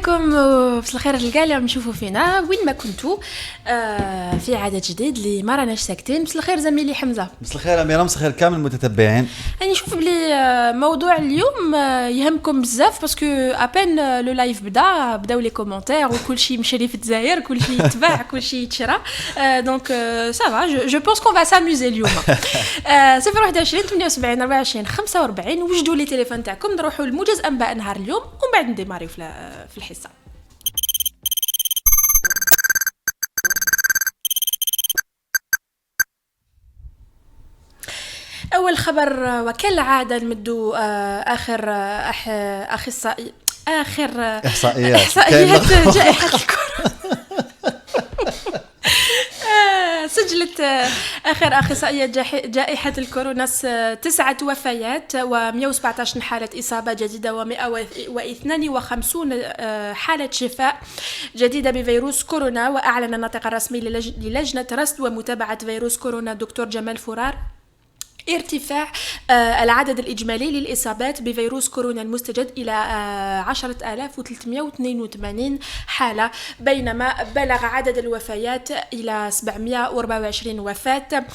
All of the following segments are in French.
عليكم في الخير الكاع اللي نشوفوا فينا وين ما كنتوا في عدد جديد اللي ما راناش ساكتين. مساء الخير زميلي حمزه. مساء الخير اميره. مساء الخير كامل المتتبعين. راني نشوف بلي موضوع اليوم يهمكم بزاف باسكو ابين لو لايف بداو لي كومونتير وكل شيء مشري في الجزائر، كل شيء يتباع، كل شيء يتشرى. دونك سافا جو بونس كون فا ساموزي اليوم. 021 78 24 45 وجدوا لي تليفون تاعكم نروحوا لموجز انباء نهار اليوم ومن بعد نديماريو في الحصه. أول خبر وكالعادة نمدوا آخر إحصائيات جائحة الكورونا. سجلت آخر أخصائيات جائحة الكورونا 9 وفيات و117 حالة إصابة جديدة و152 حالة شفاء جديدة بفيروس كورونا. وأعلن الناطق الرسمي للجنة رصد ومتابعة فيروس كورونا دكتور جمال فرار ارتفاع العدد الإجمالي للإصابات بفيروس كورونا المستجد إلى 10,382 حالة، بينما بلغ عدد الوفيات إلى 724 وفاة،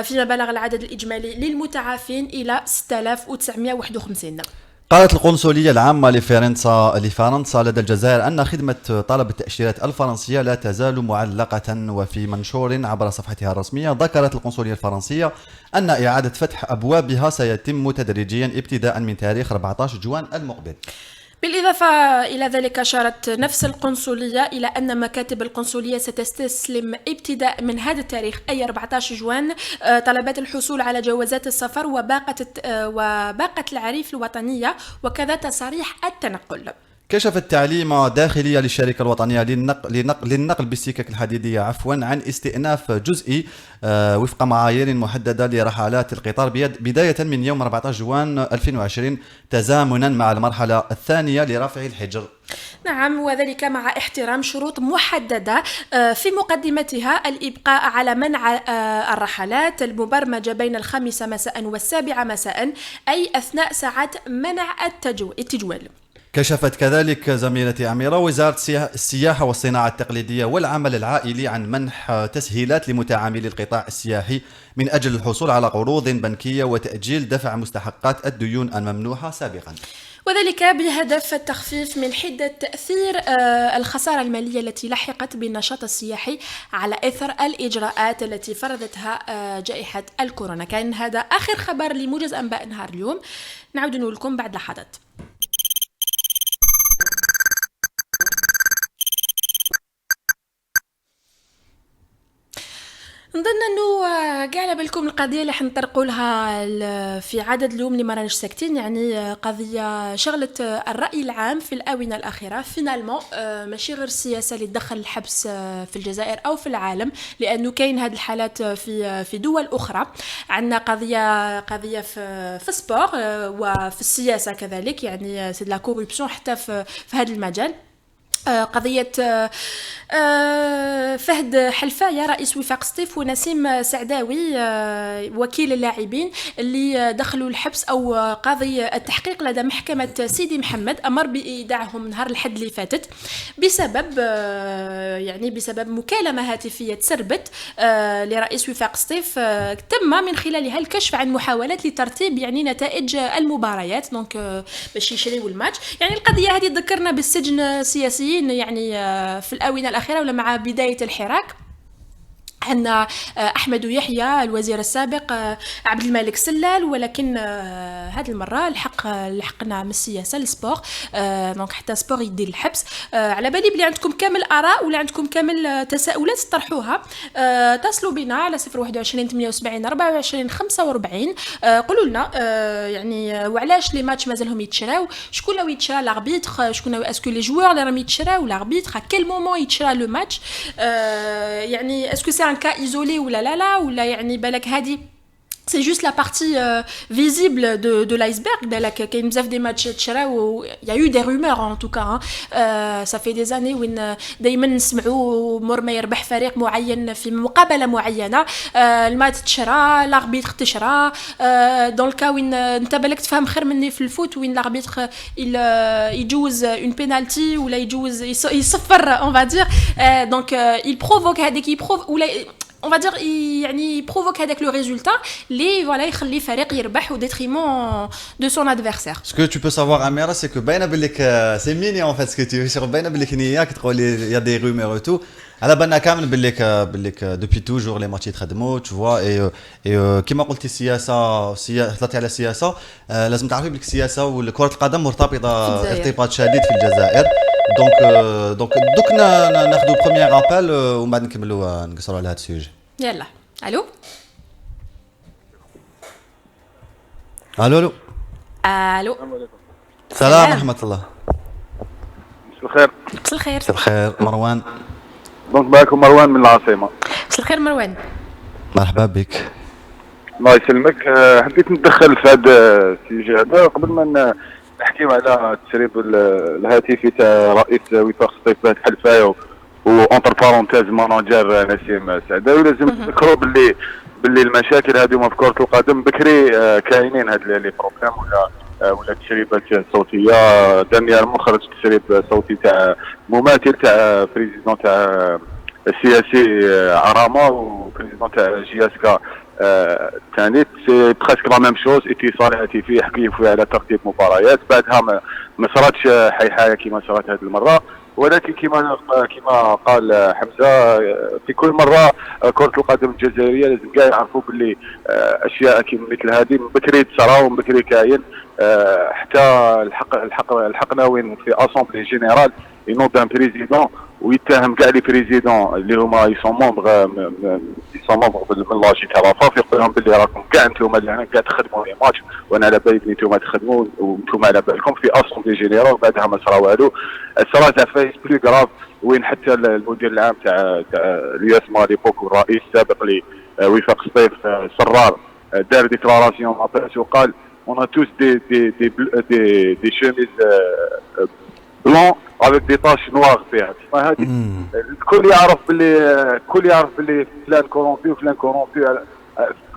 فيما بلغ العدد الإجمالي للمتعافين إلى 6,951. قالت القنصلية العامة لفرنسا لدى الجزائر أن خدمة طلب التأشيرات الفرنسية لا تزال معلقة. وفي منشور عبر صفحتها الرسمية ذكرت القنصلية الفرنسية أن إعادة فتح أبوابها سيتم تدريجيا ابتداء من تاريخ 14 جوان المقبل. بالإضافة إلى ذلك أشارت نفس القنصلية إلى أن مكاتب القنصلية ستستسلم ابتداء من هذا التاريخ أي 14 جوان طلبات الحصول على جوازات السفر وباقة العريف الوطنية وكذا تصاريح التنقل. كشفت تعليمة داخلية للشركة الوطنية للنقل بالسكك الحديدية عن استئناف جزئي وفق معايير محددة لرحلات القطار بداية من يوم 14 جوان 2020 تزامنا مع المرحلة الثانية لرفع الحجر. نعم، وذلك مع احترام شروط محددة في مقدمتها الإبقاء على منع الرحلات المبرمجة بين 5 مساء و7 مساء أي أثناء ساعات منع التجوال. كشفت كذلك زميلتي أميرة وزارة السياحة والصناعة التقليدية والعمل العائلي عن منح تسهيلات لمتعاملي القطاع السياحي من أجل الحصول على قروض بنكية وتأجيل دفع مستحقات الديون الممنوحة سابقا، وذلك بهدف التخفيف من حدة تأثير الخسارة المالية التي لحقت بالنشاط السياحي على إثر الإجراءات التي فرضتها جائحة الكورونا. كان هذا آخر خبر لموجز أنباء نهار اليوم، نعود نقول لكم بعد لحظات. نظن انه قاع على بالكم القضيه اللي حنطرقوا لها في عدد اليوم اللي ما راناش ساكتين، يعني قضيه شغلت الراي العام في الاونه الاخيره. فينالمون ماشي غير السياسه اللي تدخل الحبس في الجزائر او في العالم، لانه كاين هذه الحالات في دول اخرى. عندنا قضيه في السبور وفي السياسه كذلك، يعني سي لا كوربسيون حتى في هذا المجال. قضية فهد حلفاية رئيس وفاق سطيف ونسيم سعداوي وكيل اللاعبين اللي دخلوا الحبس أو قاضي التحقيق لدى محكمة سيدي محمد أمر بإيداعهم نهار الحد اللي فاتت بسبب مكالمة هاتفية تسربت لرئيس وفاق سطيف تم من خلالها الكشف عن محاولات لترتيب يعني نتائج المباريات، دونك باش يشريوا الماتش. يعني القضية هذه تذكرنا بالسجن السياسي يعني في الآونة الأخيرة ولا مع بداية الحراك. عندنا أحمد يحيى الوزير السابق، عبد الملك سلال، ولكن هذه المرة لحقنا من السياسة للسبور، دونك حتى سبور يدير الحبس. على بالي بلي عندكم كامل آراء ولا عندكم كامل تساؤلات تطرحوها، تصلوا بنا على 021 78 24 45. قولوا لنا يعني وعلاش لي ماتش مازالهم يتشراو، شكون لو يتشرى لاربيتر، شكون اسكو لي جوار اللي راهم يتشراو لاربيتر، كل مومون يتشرى لو ماتش، يعني اسكو سي ان كا ايزولي ولا لا ولا يعني بالك هذه c'est juste la partie visible de l'iceberg. كاين بزاف des matchs تشراو, il y a eu des rumeurs en tout cas, hein. Ça fait des années وين دائما نسمعوا مور ما يربح فريق معين في مقابله معينه, الماتش تشرا, لاربيتر تشرا, dans le cas وين انت بالك تفهم خير مني في الفوت, وين لاربيتر يجوز une penalty ولا يجوز يصفر on va dire, donc il provoque هذيك ولا on va dire يعني provoque avec le résultat les voilà يخلي فريق يربح au détriment de son adversaire. Ce que tu peux savoir Amira, c'est que باينه بالك c'est mignon en fait ce que tu veux, باينه بالك نياك تقول il y a des rumeurs et tout. على بالنا كامل بالك depuis toujours les matchs يتخدموا tu vois et كما قلتي السياسه طلعتي على السياسه, لازم تعرفي بالك السياسه وكره القدم مرتبطه ارتباط شديد في الجزائر. دونك ناخذوا بروميير ابل ومن بعد نكملوا نقصروا على هذا السوجي. يلا الو الو الو السلام ورحمه الله. مساء الخير. مساء الخير. مساء الخير مروان. دونك معكم مروان من العاصمة. مساء الخير مروان. مرحبا بك. الله يسلمك. حبيت نتدخل في هذا السيجي هذا قبل ما نحكيو على التسريب الهاتفي تاع رئيس وفاق سطيف بهاد حلفايو وانتر بارونتيز ماناجر نسيم سعداوي. لازم نذكروا باللي المشاكل هذه في كرة القدم بكري كاينين هاد لي بروبليم ولا التسريبات الصوتيه. دانييرمون خرج تسريب صوتي تاع مماثل تاع بريزيدون تاع السياسي عرامه وبريزيدون تاع جياسكا ثاني. سي بريسك لا ميم شوز, اتصال هاتفي يحكي فيه على ترتيب مباريات. بعدها ما صراتش حيحايه كما صارت هذه المره, ولكن كما قال حمزه في كل مره كره القدم الجزائريه لازم كاع يعرفوا باللي اشياء كيما مثل هذه من بكري تصرا ومن بكري كاين. حتى الحقنا وين في اسامبلي جينيرال ينوض ان بريزيدون ويتهم كاع لي بريزيدون اللي هما يسون مومبر من لاجي تاع لافاف, يقول لهم باللي راكم كاع انتم اللي كاع تخدموا لي ماتش وانا على بالي بلي نتوما تخدموا وانتم على بالكم في اسامبلي جينيرال. وبعدها ما صرا والو. صرا تاع فايس بلو غراف وين حتى المدير العام تاع الياس مالي بوك والرئيس السابق لوفاق سطيف سرار دار ديكلاراسيون مع بريس وقال on a tous des chemises blancs avec des taches noires فيها. هذه الكل يعرف باللي فلان كورومبي وفلان كورومبي.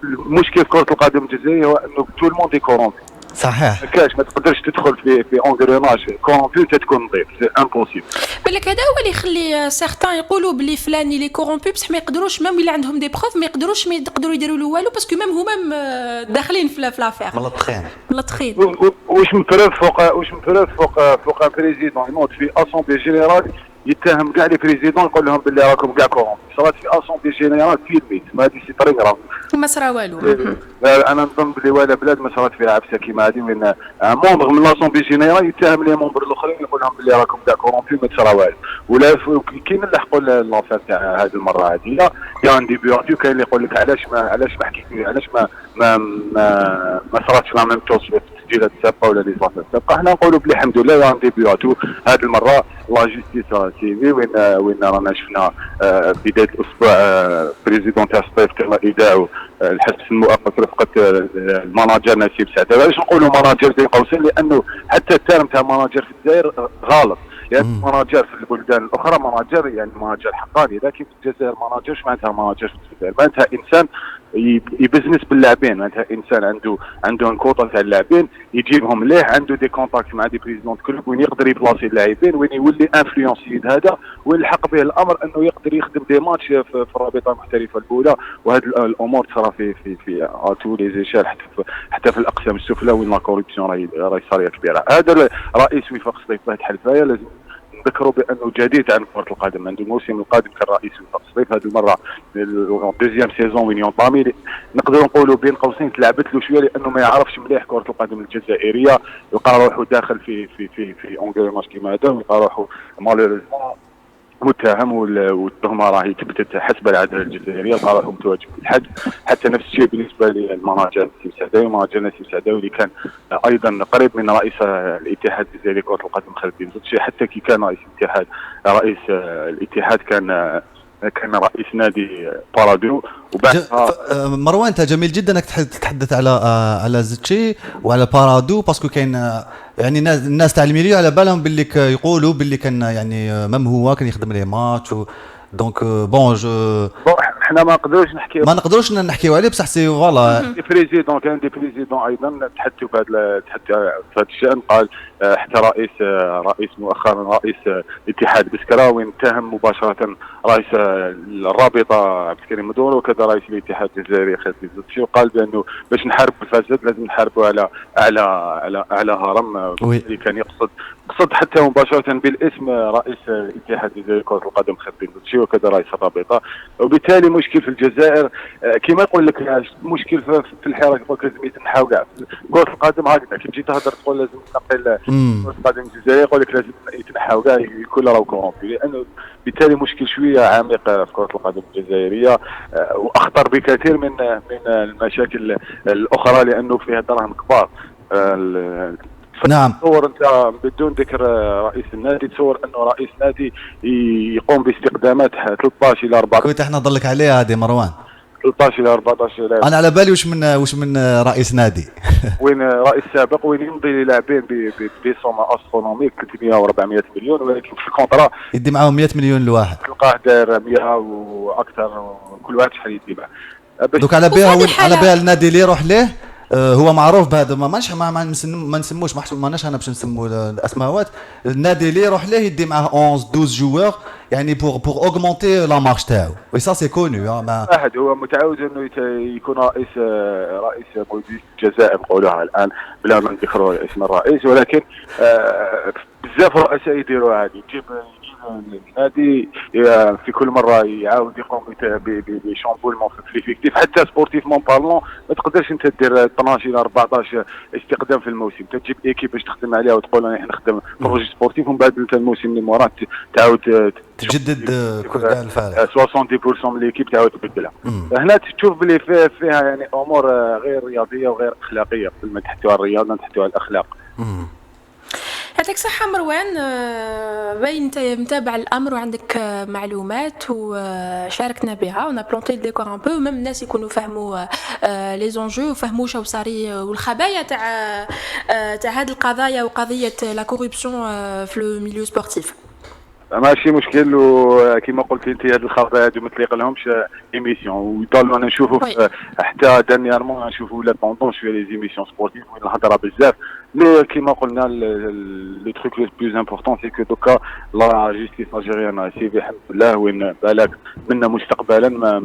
المشكل في كرة القدم الجزائرية هو انه تو الموند كورومبي. صحيح. ما تقدرش تدخل في اونغريناج كورومبي تكون نظيف, سي امبوسيبل. بالك هذا هو اللي يخلي سيغتان يقولوا بلي فلان لي كورومبي بصح ما يقدروش ميم الا عندهم دي بروف ما يقدروش يديروا له والو باسكو ميم هما داخلين في لافير ملطخين. واش من بروف فوق ان بريزيدون ينوض في اسامبلي جينيرال يتهم كاع لي بريزيدون يقول لهم باللي راكم كاع كورومبي. صارت في اسامبلي جينيرال في الميت ما هذه سي طري غراف ما صرا والو. انا نظن بلي ولا بلاد ما صارت فيها عبسه كيما هذه وين مومبر من لاسامبلي جينيرال يتهم لي مومبر الاخرين يقول لهم باللي راكم كاع كورومبي ما تصرا والو. ولا كاين اللي حقوا لافير تاع هذه المره هذه يا ان ديبيوتي كاين اللي يقول لك علاش ما حكيتي علاش ما صراتش لا ميم توز في التسجيلات السابقه ولا لي زافير السابقه. حنا نقولوا بلي الحمد لله يا ان ديبيوتو هذه المره لا جوستيس سيفي وين رانا شفنا بدايه الاسبوع بريزيدون تاع سطيف تم ايداع الحبس المؤقت رفقه الماناجر نسيم سعداوي. علاش نقولوا ماناجر بين قوسين؟ لانه حتى الترم تاع ماناجر في الجزائر غلط. يعني ماناجر في البلدان الاخرى ماناجر يعني ماناجر حقاني, لكن في الجزائر ماناجر اش معناتها ماناجر في الجزائر؟ معناتها انسان يبزنس باللاعبين, معناتها انسان عنده كوطه تاع اللاعبين يجيبهم ليه, عنده دي كونتاكت مع دي بريزيدون كلوب وين يقدر يبلاصي اللاعبين, وين يولي انفلونسيد هذا وين الحق به الامر انه يقدر يخدم دي ماتش في الرابطه المحترفه الاولى. وهذه الامور تصرا في تو لي زيشال حتى في الاقسام السفلى وين لا كوربسيون راهي صاريه كبيره. هذا رئيس وفاق سطيف بهاد حلفايه لازم نذكروا بانه جديد عن كره القدم. عنده الموسم القادم كالرئيس وفاق سطيف هذه المره دوزيام سيزون وين ينطامي نقدروا نقولوا بين قوسين تلعبت له شويه لانه ما يعرفش مليح كره القدم الجزائريه. يلقى روحه داخل في اونغريناج كيما هذا, ويلقى روحه مالوريزمون متهم والتهمه راهي تثبتت حسب العداله الجزائريه. يلقى روحه متواجد في الحد. حتى نفس الشيء بالنسبه للمناجر نسيم سعداوي. ماناجر نسيم سعداوي اللي كان ايضا قريب من رئيس الاتحاد الجزائري لكره القدم خالد بن زرتشي. حتى كي كان رئيس الاتحاد كان رئيس نادي بارادو مروان انت جميل جدا انك تتحدث على زيتشي وعلى بارادو باسكو كاين يعني الناس تاع الميليو على بالهم باللي يقولوا باللي كان يعني ميم هو كان يخدم لي ماتش دونك بون حنا ما نقدروش نحكيو عليه بصح سي فوالا دي بريزيدون كان دي بريزيدون ايضا تحدثوا في هذا الشان قال حتى رئيس مؤخرا رئيس الاتحاد بسكرة وين اتهم مباشره رئيس الرابطه عبد الكريم مدور وكذا رئيس الاتحاد الجزائري خالد زيتشي وقال بانه باش نحاربوا الفساد لازم نحاربوا على هرم اللي كان يقصد حتى مباشره بالاسم رئيس الاتحاد الجزائري لكره القدم خالد زيتشي وكذا رئيس الرابطه وبالتالي مشكل في الجزائر كما يقول لك مشكل في الحراك يقول لك لازم يتنحاو كاع كره القدم هكذا كي تجي تهضر تقول لازم تنقل كره القدم الجزائريه يقول لك لازم يتنحاو كاع يكون راهو كورومبي لانه بالتالي مشكل شويه عميق في كره القدم الجزائريه واخطر بكثير من المشاكل الاخرى لانه فيها دراهم كبار. نعم تصور انت بدون ذكر رئيس النادي تصور انه رئيس نادي يقوم باستخدامات 13 الى 14 كنت احنا نضلك عليها هذه مروان 13 الى 14 لاعب. انا على بالي واش من رئيس نادي وين رئيس سابق وين يمضي للاعبين بسوم استرونوميك 300 و400 مليون ولكن في الكونترا يدي معاهم 100 مليون لواحد تلقاه داير 100 واكثر كل واحد شحال يدي معاه. دوك على بالها النادي اللي يروح ليه هو معروف بهذا ما نسموش ماناش انا باش نسمو الاسماوات النادي اللي يروح ليه يدي معاه 11 12 جوار يعني بور اوغمونتي لا مارش تاعو وي سا سي كونو واحد هو متعود انه يكون رئيس مجلس الجزائر نقولوها الان بلا ما نذكروا اسم الرئيس ولكن بزاف رؤساء يديروا هذه يجيب النادي في كل مره يعاود يقوم بشامبولمون في ليفيكتيف حتى سبورتيفمون بارلون ما تقدرش انت دير 12 الى 14 استقدام في الموسم تجيب ايكيب باش تخدم عليها وتقول انا نخدم بروجي سبورتيف ومن بعد انت الموسم اللي موراه تعاود تجدد كل الفارق 70% من ليكيب تعاود تبدلها. هنا تشوف بلي فيها يعني امور غير رياضيه وغير اخلاقيه قبل ما تحتوي على الرياضه نحتوي على الاخلاق. يعطيك صحة مروان باين انت متابع الامر وعندك معلومات وشاركنا بها ونا بلونتي ديكور ان بو ميم الناس يكونوا فهموا لي زونجو وفهموا شو صاري والخبايا تاع هذه القضايا وقضية لا كوربسيون في لو ميليو سبورتيف. ماشي مشكل وكما قلت انت هاد الخبايا هادو ما تليق لهمش ايميسيون ويضلوا انا نشوفوا حتى دانييرمون نشوفوا لا طوندونس في لي ايميسيون سبورتيف وين الهضره بزاف مي كيما قلنا لي تروك لي بلوز امبورطون سي كو دوكا لا جيستيس الجيريان سي بحمد الله وين بالك منا مستقبلا ما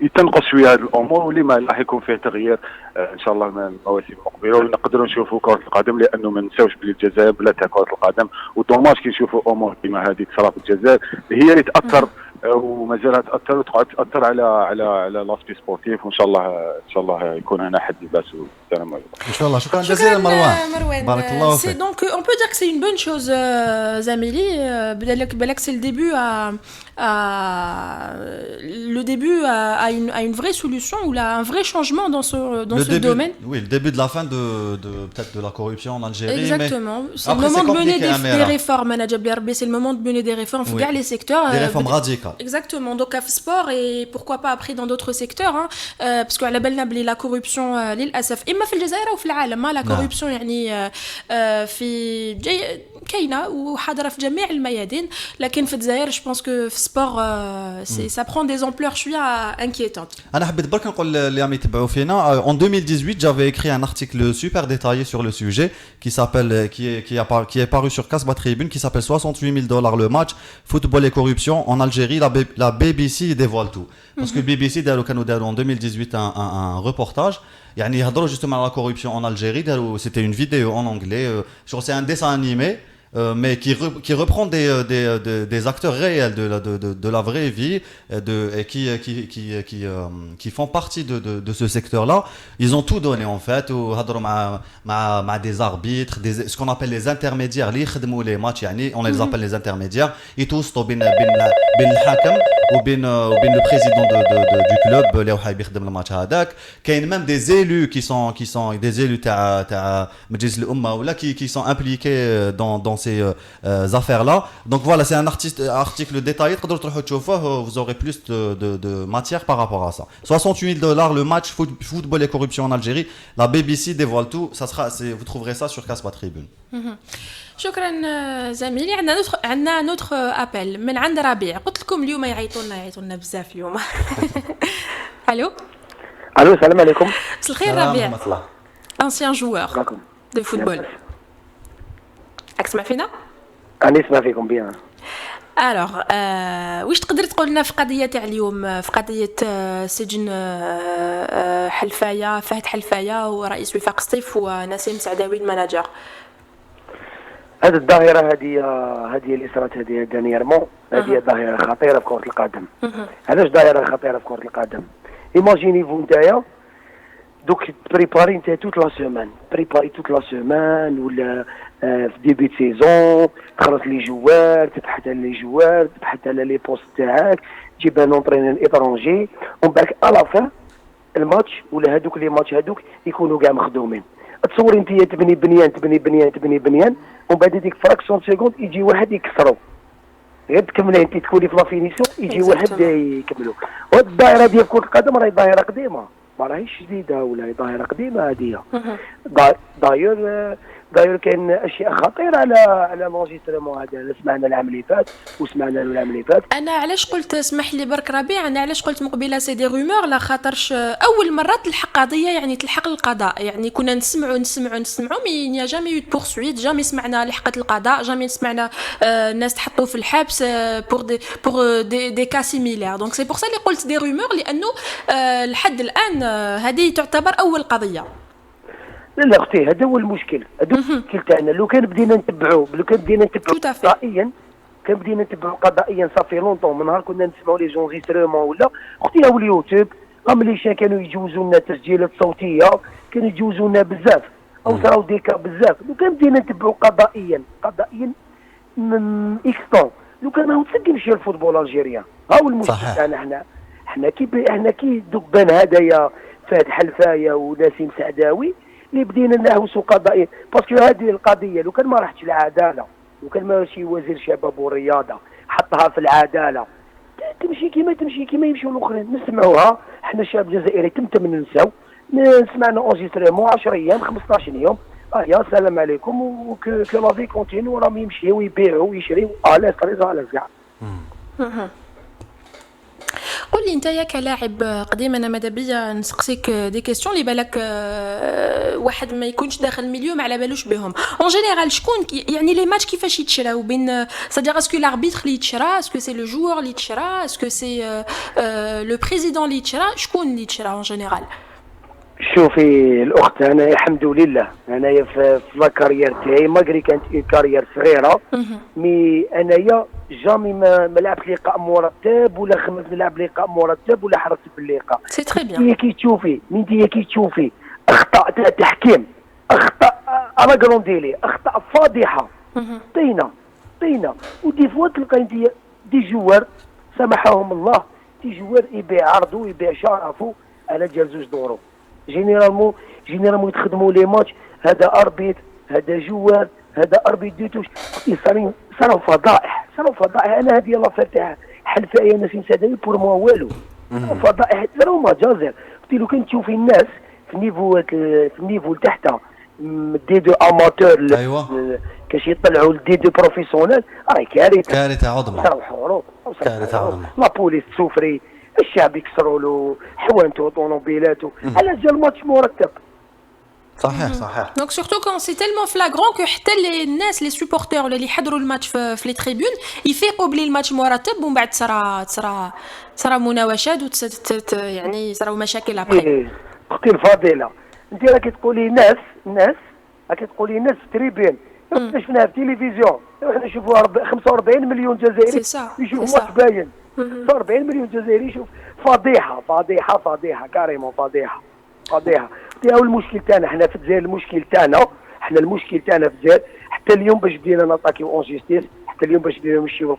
يتنقص شويه هذه الامور واللي ما راح يكون فيه تغيير ان شاء الله من المواسم المقبله ونقدروا نشوفوا كره القدم لانه ما نساوش بلي الجزائر بلا تاع كره القدم ودوماج كي نشوفوا امور كيما هذه تصرا في الجزائر هي اللي تاثر ومازالها تاثر وتقعد تاثر على لاسبي سبورتيف وان شاء الله يكون هنا حد لباس والسلام عليكم ان شاء الله. شكرا جزيلا مروان بارك الله فيك. سي دونك اون بو دير كو سي اون بون شوز زميلي بالك سي الديبut le début à une vraie solution ou là un vrai changement dans ce domaine. Oui, le début de la fin de peut-être de la corruption en Algérie. Exactement. C'est le moment de mener des réformes. C'est le moment de mener des réformes dans les secteurs. Des réformes radicales. Exactement. Donc à sport et pourquoi pas après dans d'autres secteurs parce que على بالنا بلي la corruption للأسف إما في الجزائر أو في العالم la corruption يعني في كاينة وحاضرة في جميع الميادين لكن في الجزائر je pense que في sport ça prend des ampleurs شوية inquiétantes. أنا حبيت برك نقول اللي عم يتبعوا فينا en 2018 j'avais écrit un article super détaillé sur le sujet qui est paru sur Casbah Tribune qui s'appelle $68,000 le match football et corruption en Algérie la BBC dévoile tout parce que BBC كانوا داروا en 2018 un reportage يعني يهضروا justement على la corruption en Algérie c'était une vidéo en anglais c'est un dessin animé mais qui reprend des acteurs réels de la vraie vie et qui font partie de ce secteur-là. Ils ont tout donné en fait مع des arbitres ce qu'on appelle les intermédiaires اللي يخدموا les matchs يعني on les appelle les intermédiaires يتوسطوا بين الحاكم وبين لو بريزيدون دو كلوب اللي هو حابب يخدم الماتش هذاك. كاين ميم دي زيلو كي سون دي زيلو تاع مجلس الامه ولا كي سون امبليكي دون سي زافير لا. دونك فوالا سي ان ارتيكل ديتايي تقدروا تروحوا تشوفوه. vous aurez plus de matière par rapport à ça. $68 le match football et corruption en Algérie. La BBC dévoile tout. Ça sera, vous trouverez ça sur Casbah Tribune. شكرا زميلي. عندنا نوتر ابل من عند ربيع. قلت لكم اليوم يعيطوا لنا بزاف اليوم. الو السلام عليكم. مساء الخير ربيع. انسيان جوار دو فوتبول. راك تسمع فينا؟ انا نسمع فيكم بيان. الوغ واش تقدر تقول لنا في قضيه تاع اليوم، في قضيه سجن حلفايه، فهد حلفايه ورئيس وفاق سطيف ونسيم سعداوي الماناجر؟ هذه الظاهره هذه اللي صارت هذه دانييرمون، هذه ظاهره خطيره في كره القدم. علاش ظاهره خطيره في كره القدم؟ ايماجيني فو نتايا دوك بريباري نتا توت لا سيمان، بريباري توت لا سيمان ولا في ديبي سيزون، تخلص لي جوار، تبحث على لي جوار، تبحث على لي بوست تاعك، تجيب ان اونطرينور ايترونجي، ومن بعد الافان الماتش ولا هذوك لي ماتش هذوك يكونوا كاع مخدومين. تصور انت تبني بنيان ومن بعد ديك فراكسيون سيكوند يجي واحد يكسرو، غير تكملها انت تكوني في لافينيسيون يجي واحد يكملو. وهاد الدائره ديال كره القدم راهي ظاهره قديمه، ما راهيش جديده ولا ظاهره قديمه هذه. داير كاين اشياء خطيره على لونجسترمون هذا اللي سمعنا العام اللي فات وسمعنا العام اللي فات. انا علاش قلت اسمح لي برك ربيع، انا علاش قلت مقبله سي دي رومور لا خاطرش اول مره تلحق قضيه يعني تلحق القضاء، يعني كنا نسمعوا مي نيا جامي يو بورسويت، جامي سمعنا لحقت القضاء، جامي سمعنا الناس تحطوا في الحبس بور دي كا سيميلير. دونك سي بور سا اللي قلت دي رومور لانه لحد الان هذه تعتبر اول قضيه. لا اختي هذا هو المشكل، هذا المشكل تاعنا. لو كان بدينا نتبعوا قضائيا صافي لونطون، من نهار كنا نسمعوا لي جونغيسترمون ولا اختي هو اليوتيوب امليشان كانوا يجوزوا لنا تسجيلات صوتيه، كانوا يجوزوا لنا بزاف او صراو ديكا بزاف. لو كان بدينا نتبعوا قضائيا من اكستون، لو كان هو تسجل شي الفوتبول الجيريان. ها هو المشكل تاعنا احنا كي دوك بان هدايا فهد حلفايه ونسيم سعداوي اللي بدينا نهوسوا قضائيا، باسكو هذه القضيه لو كان ما راحتش العداله، لو كان ماشي وزير الشباب والرياضه حطها في العداله تمشي كيما يمشيو الاخرين. نسمعوها احنا الشعب الجزائري تم ننساو، سمعنا اونجستريمون 10 ايام 15 يوم يا سلام عليكم وكو لا في كونتينيو، راهم يمشيو ويبيعوا ويشريوا على طريقه على كاع. قول لي انت يا كلاعب قديم، انا ماذا بيا نسقسيك دي كيسيون اللي بالك واحد ما يكونش داخل مليون ما على بالوش بهم. اون جينيرال شكون يعني لي ماتش كيفاش يتشراو بين صديق اسكو لاربيتر اللي يتشرا، اسكو سي لو جوور اللي يتشرا، اسكو سي لو بريزيدون اللي يتشرا، شكون اللي يتشرا اون جينيرال؟ شوفي الاخت، انا الحمد لله انايا في لا كارير تاعي ماغري كانت كارير صغيره، مي انايا جامي ما لعبت لقاء مرتب ولا خمس نلعب لقاء مرتب ولا حرصت باللقاء. سي تري بيان. هي كي تشوفي اخطاء تاع التحكيم، اخطاء على كرونديلي، اخطاء فاضحه طينه ودي فوا تلقاي انت دي جوار سامحهم الله، دي جوار يبيع عرضه يبيع شرفه على ديال 2 دورو. جينيرالمون يتخدموا لي ماتش، هذا اربيت هذا جوار هذا اربيت ديتوش، صاروا فضائح. انا هذه لافير تاع حلفايه نسيم سعداوي بور موا والو، فضائح صاروا مجازر. قلت له كان تشوفي الناس في النيفو لتحت دي دو اماتور، ايوه كاش يطلعوا لدي دو بروفيسيونيل، راهي كارثه عظمى. صاروا حروب لا بوليس تسوفري، الشعب يكسروا له حوانته وطوموبيلاته على جال ماتش مرتب. صحيح. دونك سورتو كون سي تيلمون فلاغرون كو حتى الناس لي سوبورتور ولا اللي يحضروا الماتش في لي تريبيون يفيقوا بلي الماتش مرتب، ومن بعد صرا مناوشات يعني صراو مشاكل ابري. اختي الفاضله، انت راكي تقولي ناس راكي تقولي ناس في تريبيون، شفناها في التلفزيون، احنا نشوفوا 45 مليون جزائري يشوفوا ماتش باين، 40 مليون جزائري يشوف. فضيحه كاريمون فضيحه. هو المشكل تاعنا احنا في الجزائر، المشكل تاعنا في الجزائر حتى اليوم باش بدينا نطاكيو اون جيستيس حتى اليوم باش نمشيو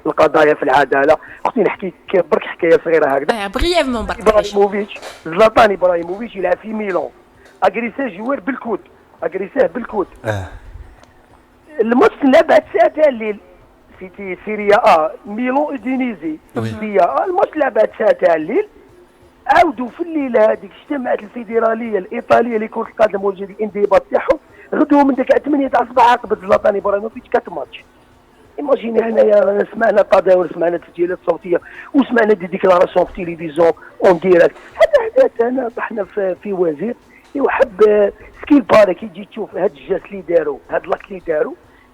القضايا في العداله. اختي نحكي برك حكايه صغيره هكذا. بريفمون برك. ابراهيموفيتش زلاتان ابراهيموفيتش يلعب في ميلان، اغريساه جوار بالكود، اغريساه بالكود. الماتش تلعب بعد 9 تاع الليل في سيريا ميلان ودينيزي سيريا الماتش تلعب بعد 9 تاع الليل. عاودوا في الليله هذيك اجتمعت الفيدراليه الايطاليه لكره القدم وجد الانضباط تاعهم، غدوا من ديك 8 تاع الصباح عقبت زلاتان ابراهيموفيتش 4 ماتش. ايماجيني هنايا سمعنا قضايا وسمعنا تسجيلات صوتيه وسمعنا دي ديكلاراسيون في تلفزيون اون ديريكت. هذا حدث انا طحنا في وزير يحب سكيل بارك يجي تشوف هاد الجاس اللي داروا هاد لاك اللي داروا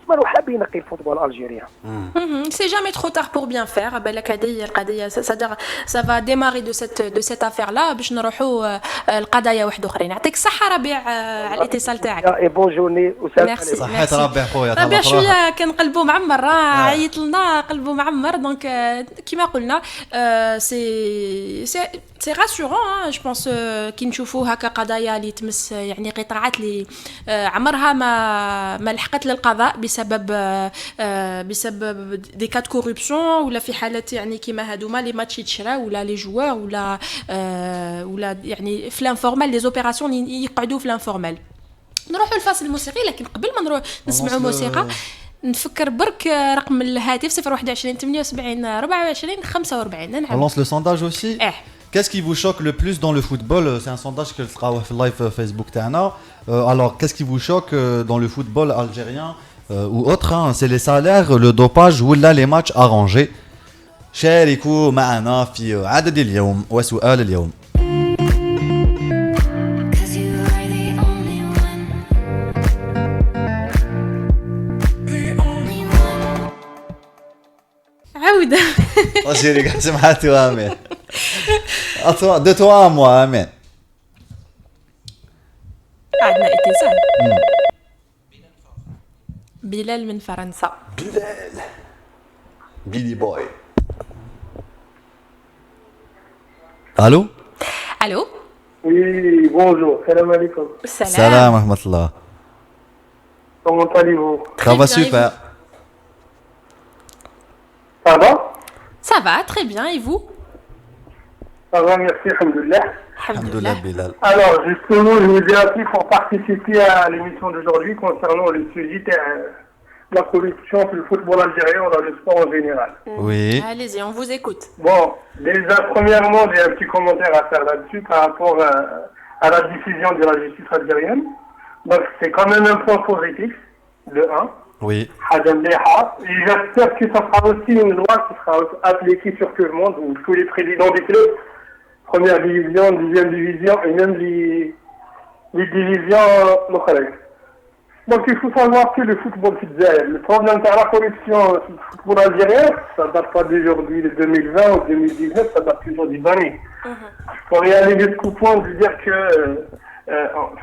ما حاب ينقي الفوتبول الجيريان. C'est jamais trop tard pour bien faire. بالك هذه القضيه ça va démarrer de cette affaire là باش نروحوا القضايا واحد اخرين. يعطيك الصحه ربيع على الاتصال تاعك. اي بون جورني وسلام. صحيت ربيع خويا. ربيع شويه كان قلبه معمر عيط لنا قلبه معمر دونك كيما قلنا سي راسيورون جو بونس كي نشوفوا هكا قضايا اللي تمس يعني قطاعات اللي عمرها ما لحقت للقضاء بسبب دي كات كوربسيون ولا في حالات يعني كيما هادوما لي ماتش يتشراو ولا لي جوار ولا يعني في الانفورمال لي زوبيراسيون يقعدوا في الانفورمال. نروحوا الفاصل الموسيقي لكن قبل ما نروح نسمعوا موسيقى نفكر برك رقم الهاتف 021 78 24 45. On lance le sondage aussi. Qu'est-ce qui vous choque le plus dans le football? C'est un sondage que sera في اللايف فيسبوك تاعنا. Alors qu'est-ce qui vous choque dans le football algérien ou autre hein? C'est les salaires, le dopage ولا les matchs arrangés. شاركوا معنا في عدد اليوم وسؤال اليوم. عودة. Chérie, سمعتوا امين. De toi à moi امين. عندنا اتصال. بلال من فرنسا. بلال. بيلي بوي. الو. الو. Oui, bonjour, salam alaikum. Salam rahmatullah. Comment allez-vous? Ça va super. Ça va? Ça va, très bien, et vous? Ça va, merci, alhamdoulilah. Alhamdoulilah, Bilal. Alors, justement, je vous ai appelé pour participer à l'émission d'aujourd'hui concernant le sujet de la corruption sur le football algérien dans le sport en général. Oui. Allez-y, on vous écoute. Bon, déjà, premièrement, j'ai un petit commentaire à faire là-dessus par rapport à la décision de la justice algérienne. Donc, c'est quand même un point positif, de 1. Oui. Et j'espère que ça sera aussi une loi qui sera appliquée sur tout le monde, où tous les présidents des clubs, première division, deuxième division, et même les divisions locales. Donc il faut savoir que le football futsal, le problème de la corruption sur le football algérien, ça ne date pas d'aujourd'hui, de 2020 ou 2019, ça date toujours des années. Pour y aller jusqu'au point de dire que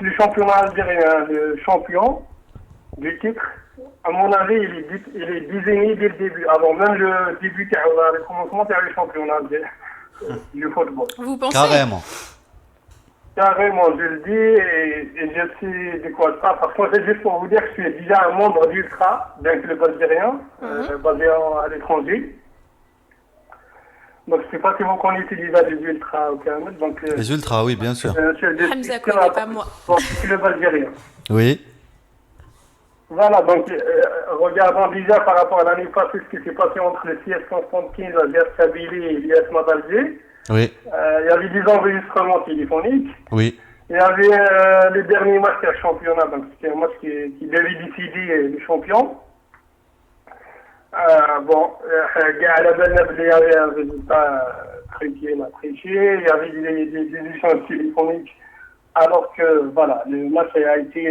le championnat algérien, le champion du titre, à mon avis, il est désigné dès le début, avant même le début, le commencement du championnat du football. Vous pensez? Carrément. Carrément, je le dis et je sais de quoi je parle. Parce que c'est juste pour vous dire que je suis déjà un membre d'Ultra, d'un club algérien, basé à l'étranger. Donc je ne sais pas si vous connaissez déjà les Ultras au Cameroun. Les Ultras, oui, bien sûr. Hamza connaît pas moi. Club algérien. Oui. Voilà, donc regardons déjà par rapport à l'année passée ce qui s'est passé entre le CS Constantine, la GER Kabylie et l'IS Madalgé. Oui. Il y avait des enregistrements téléphoniques. Oui. Il y avait le dernier match du championnat, donc c'était un match qui devait décider le champion. Bon, à la belle il y avait un résultat triché. Il y avait des échanges téléphoniques, alors que voilà, le match a été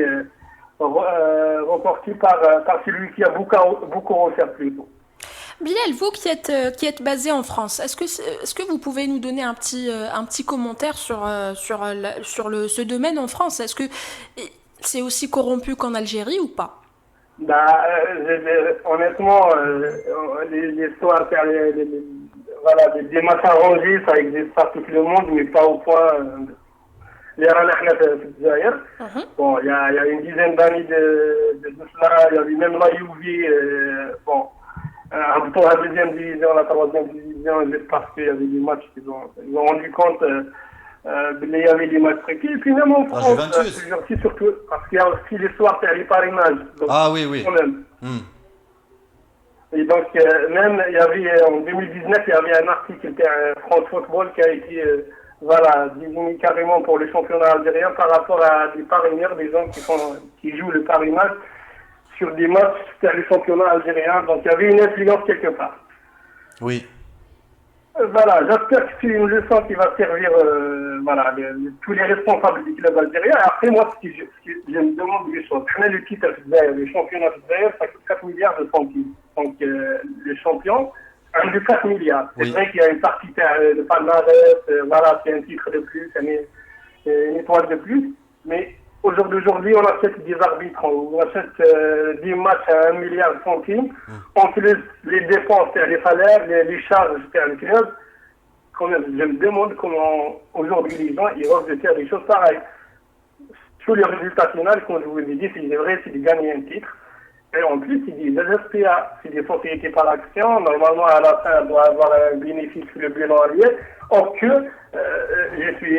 remporté par celui qui a beaucoup offert plus tôt. Bilal, vous qui êtes basé en France, est-ce que vous pouvez nous donner un petit commentaire sur ce domaine en France? Est-ce que c'est aussi corrompu qu'en Algérie ou pas? Honnêtement, l'histoire voilà, des matchs arrangés, ça existe partout dans le monde, mais pas au point. Bon, il y a une dizaine d'années de cela, il y avait même la Juve, bon. pour la deuxième division, la troisième division, parce qu'il y avait des matchs ils ont rendu compte qu'il y avait des matchs précis. Et puis même en France, c'est surtout parce qu'il y a aussi l'histoire, c'est les parrainages. Ah oui, oui. Et donc, même, il y avait, en 2019, il y avait un article, France Football, qui a été désigné carrément pour le championnat algérien par rapport à des parraineurs, des gens qui jouent le parrainage sur des matchs vers le championnat algérien. Donc, il y avait une influence quelque part. Oui. Voilà, j'espère que c'est une leçon qui va servir tous les responsables du club algérien. Après, moi, je me demande des choses. Le titre, le championnat algérien, ça coûte 4 milliards de centimes. Donc, le champion, un de 4 milliards. C'est vrai qu'il y a une partie de palmarès, c'est un titre de plus, une étoile de plus. Mais aujourd'hui, on achète des arbitres, on achète des matchs à 1 milliard de centimes. En plus, les dépenses, les salaires, les charges à le club. Quand même, je me demande comment aujourd'hui les gens ils osent de faire des choses pareilles. Sur le résultat final, comme je vous l'ai dit, c'est vrai, c'est de gagner un titre. Et en plus, c'est des SPA, c'est des sociétés par action. Normalement, à la fin, elle doit avoir un bénéfice sur le bilan annuel. Or que, je suis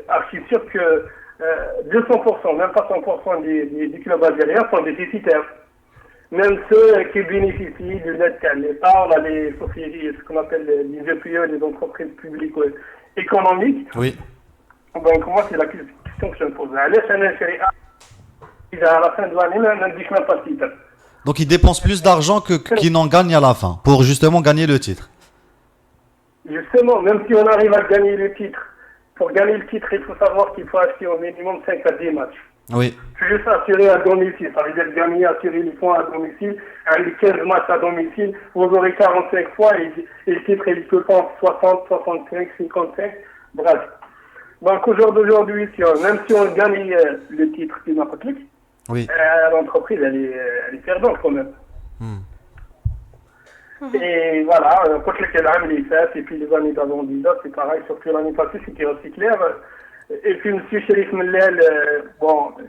archi sûr que 200%, même pas 100% des clubs algériens sont déficitaires. Même ceux qui bénéficient de l'aide à l'État, on a les sociétés, ce qu'on appelle les EPE, les entreprises publiques économiques. Oui. Donc, moi, c'est la question que je me pose. À la fin de l'année, même pas de titre. Donc, ils dépensent plus d'argent qu'ils n'en gagnent à la fin, pour justement gagner le titre. Justement, même si on arrive à gagner le titre, pour gagner le titre, il faut savoir qu'il faut acheter au minimum 5 à 10 matchs. Oui. C'est juste assurer à domicile. Ça veut dire gagner, assurer les points à domicile. Les 15 matchs à domicile, vous aurez 45 fois et le titre, il peut prendre 60, 65, 55. Bref. Donc, aujourd'hui, même si on gagne le titre du Napatlik, l'entreprise, elle est perdante quand même. Et voilà, quand les fesses, et puis les années d'avant, c'est pareil, surtout l'année passée, c'était aussi clair. Et puis M. Chérif Mellel,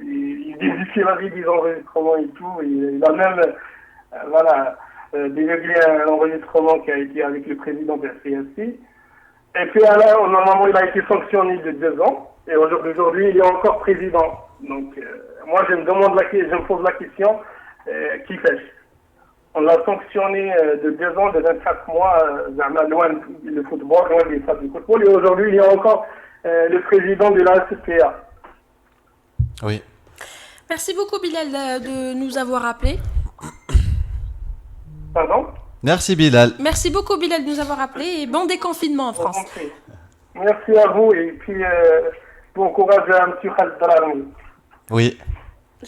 il dit la vie des enregistrements et tout, il a même, délégué un enregistrement qui a été avec le président de la CSC. Et puis alors, normalement, il a été sanctionné de 2 ans, et aujourd'hui, il est encore président. Donc, moi, je me pose la question, qui fait? On l'a sanctionné de 2 ans, de 24 mois, loin le football, loin des stades du football. Et aujourd'hui, il y a encore le président de la SPA. Oui. Merci beaucoup, Bilal, de nous avoir appelés. Pardon? Merci, Bilal. Merci beaucoup, Bilal, de nous avoir appelés et bon déconfinement en France. Merci à vous et puis bon courage à M. Khaled Drarani. Oui.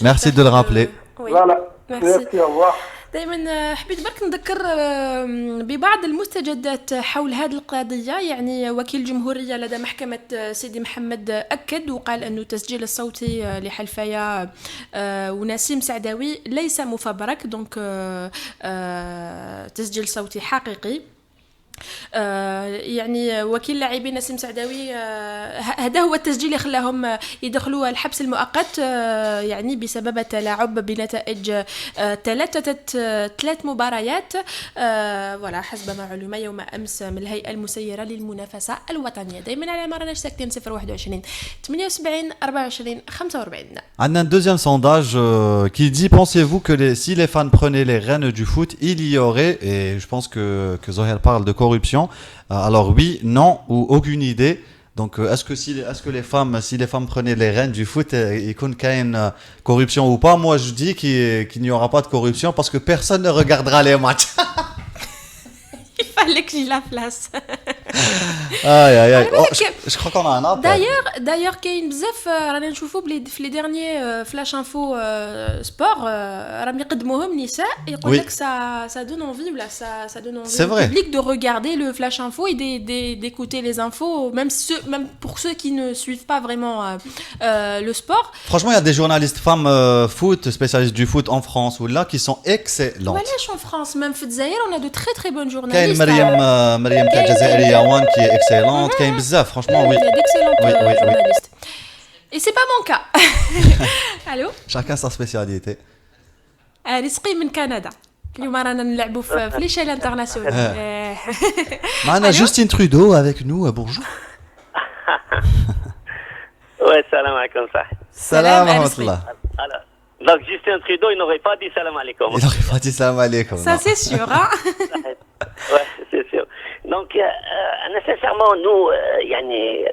Merci de le rappeler. Oui. Voilà. Merci. Au revoir. دائما حبيت برك نذكر ببعض المستجدات حول هذه القضية. يعني وكيل الجمهورية لدى محكمة سيدي محمد أكد وقال أنه التسجيل الصوتي لحلفايا ونسيم سعداوي ليس مفبرك، دونك تسجيل صوتي حقيقي. يعني وكيل لاعبين نسيم سعداوي هذا هو التسجيل اللي خلاهم يدخلوا الحبس المؤقت، يعني بسبب التلاعب بنتائج 3 مباريات ولا حسب ما علم يوم امس من الهيئه المسيره للمنافسه الوطنيه. دائما على ما راناش ساكتين 021 78 24 45. On a un deuxième sondage qui dit: pensez-vous que si les fans prenaient les rênes du foot, il y aurait, et je pense que Zohar parle de corruption, alors oui, non ou aucune idée. Donc est-ce que si les femmes prenaient les rênes du foot, il y a une corruption ou pas? Moi je dis qu'il n'y aura pas de corruption parce que personne ne regardera les matchs. Il fallait que j'y la place. Aïe. Oh, je crois qu'on a un appel. D'ailleurs كاين بزاف رانا نشوفوا في لي ديرنيي فلاش انفو سبور راهم يقدموهم نساء يقول لك ça donne envie ولا ça donne envie au public de regarder le flash info et d'écouter les infos, même pour ceux qui ne suivent pas vraiment le sport. Franchement, il y a des journalistes femmes foot, spécialistes du foot en France ou là qui sont excellentes. وعلاش en France même في الجزائر on a de très très bonnes journalistes. كاين مريم تاع الجزائرية وان qui est excellente. كاين بزاف franchement. Oui. Il y a d'excellentes journalistes. Et c'est pas mon cas. Allô? Chacun sa spécialité. رزقي من كندا. اليوم رانا نلعبوا في ليشيل انترناسيونال. معنا جوستين ترودو avec nous. Bonjour. Ouais, salam alaikum, ça. Salam ورحمة الله. Alors, donc Justin Trudeau, il n'aurait pas dit salam alaikum. Il aurait pas dit salam alaikum. Ça c'est sûr, hein. Ouais, c'est sûr. Donc, nécessairement, nous, yani,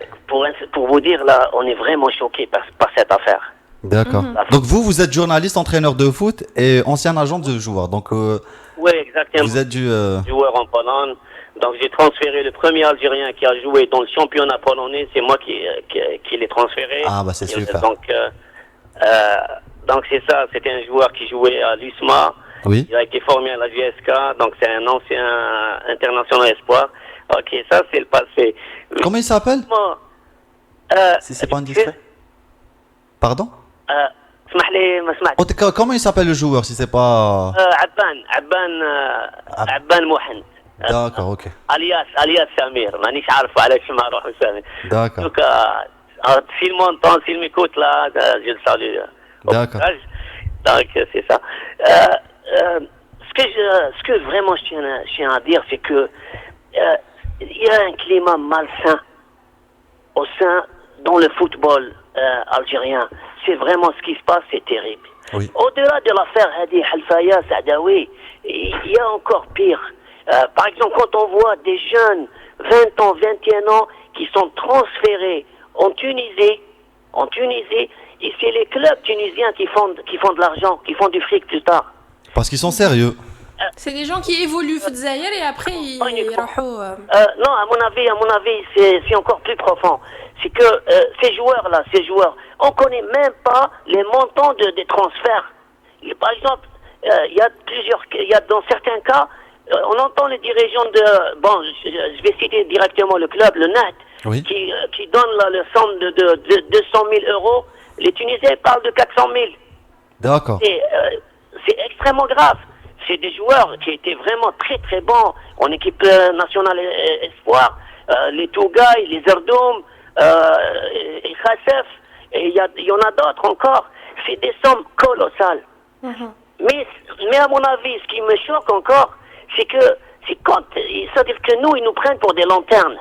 pour vous dire, là, on est vraiment choqués par cette affaire. D'accord. Donc vous êtes journaliste, entraîneur de foot et ancien agent de joueur. Donc Oui, exactement. vous êtes du... Joueur en Pologne. Donc, j'ai transféré le premier Algérien qui a joué dans le championnat polonais. C'est moi qui l'ai transféré. Ah, bah c'est super. Donc c'est ça. C'était un joueur qui jouait à l'USMA. Oui. Il a été formé à la JSK. Donc, c'est un ancien international espoir. Ok, ça, c'est le passé. Comment il s'appelle si c'est pas indiscret. Pardon Comment il s'appelle le joueur si c'est pas... Abban Mohand. D'accord, ok. alias Samir. مانيش عارف علاش ما نروح نسمي. D'accord. Donc s'il m'entend, s'il m'écoute là, je le salue. D'accord. Donc c'est ça. Ce que vraiment je tiens à dire, c'est que il y a un climat malsain au sein dans le football algérien. C'est vraiment ce qui se passe, c'est terrible. Oui. Au-delà de l'affaire Hadi Halfaya Saadawi, il y a encore pire. Par exemple, quand on voit des jeunes, 20 ans, 21 ans, qui sont transférés en Tunisie, et c'est les clubs tunisiens qui font de l'argent, qui font du fric plus tard. Parce qu'ils sont sérieux. C'est des gens qui évoluent au Zaïre et après ils non, à mon avis, c'est encore plus profond. C'est que ces joueurs, on connaît même pas les montants des transferts. Par exemple, il y a dans certains cas, on entend les dirigeants je vais citer directement le club, le NAT, oui. qui donne la somme de 200 000 euros. Les Tunisiens parlent de 400 000. D'accord. C'est extrêmement grave. C'est des joueurs qui étaient vraiment très très bons en équipe nationale espoir. Les Tougaï, les Erdoum, et Khassef, et il y en a d'autres encore. C'est des sommes colossales. Mais à mon avis, ce qui me choque encore, c'est c'est-à-dire que nous, ils nous prennent pour des lanternes.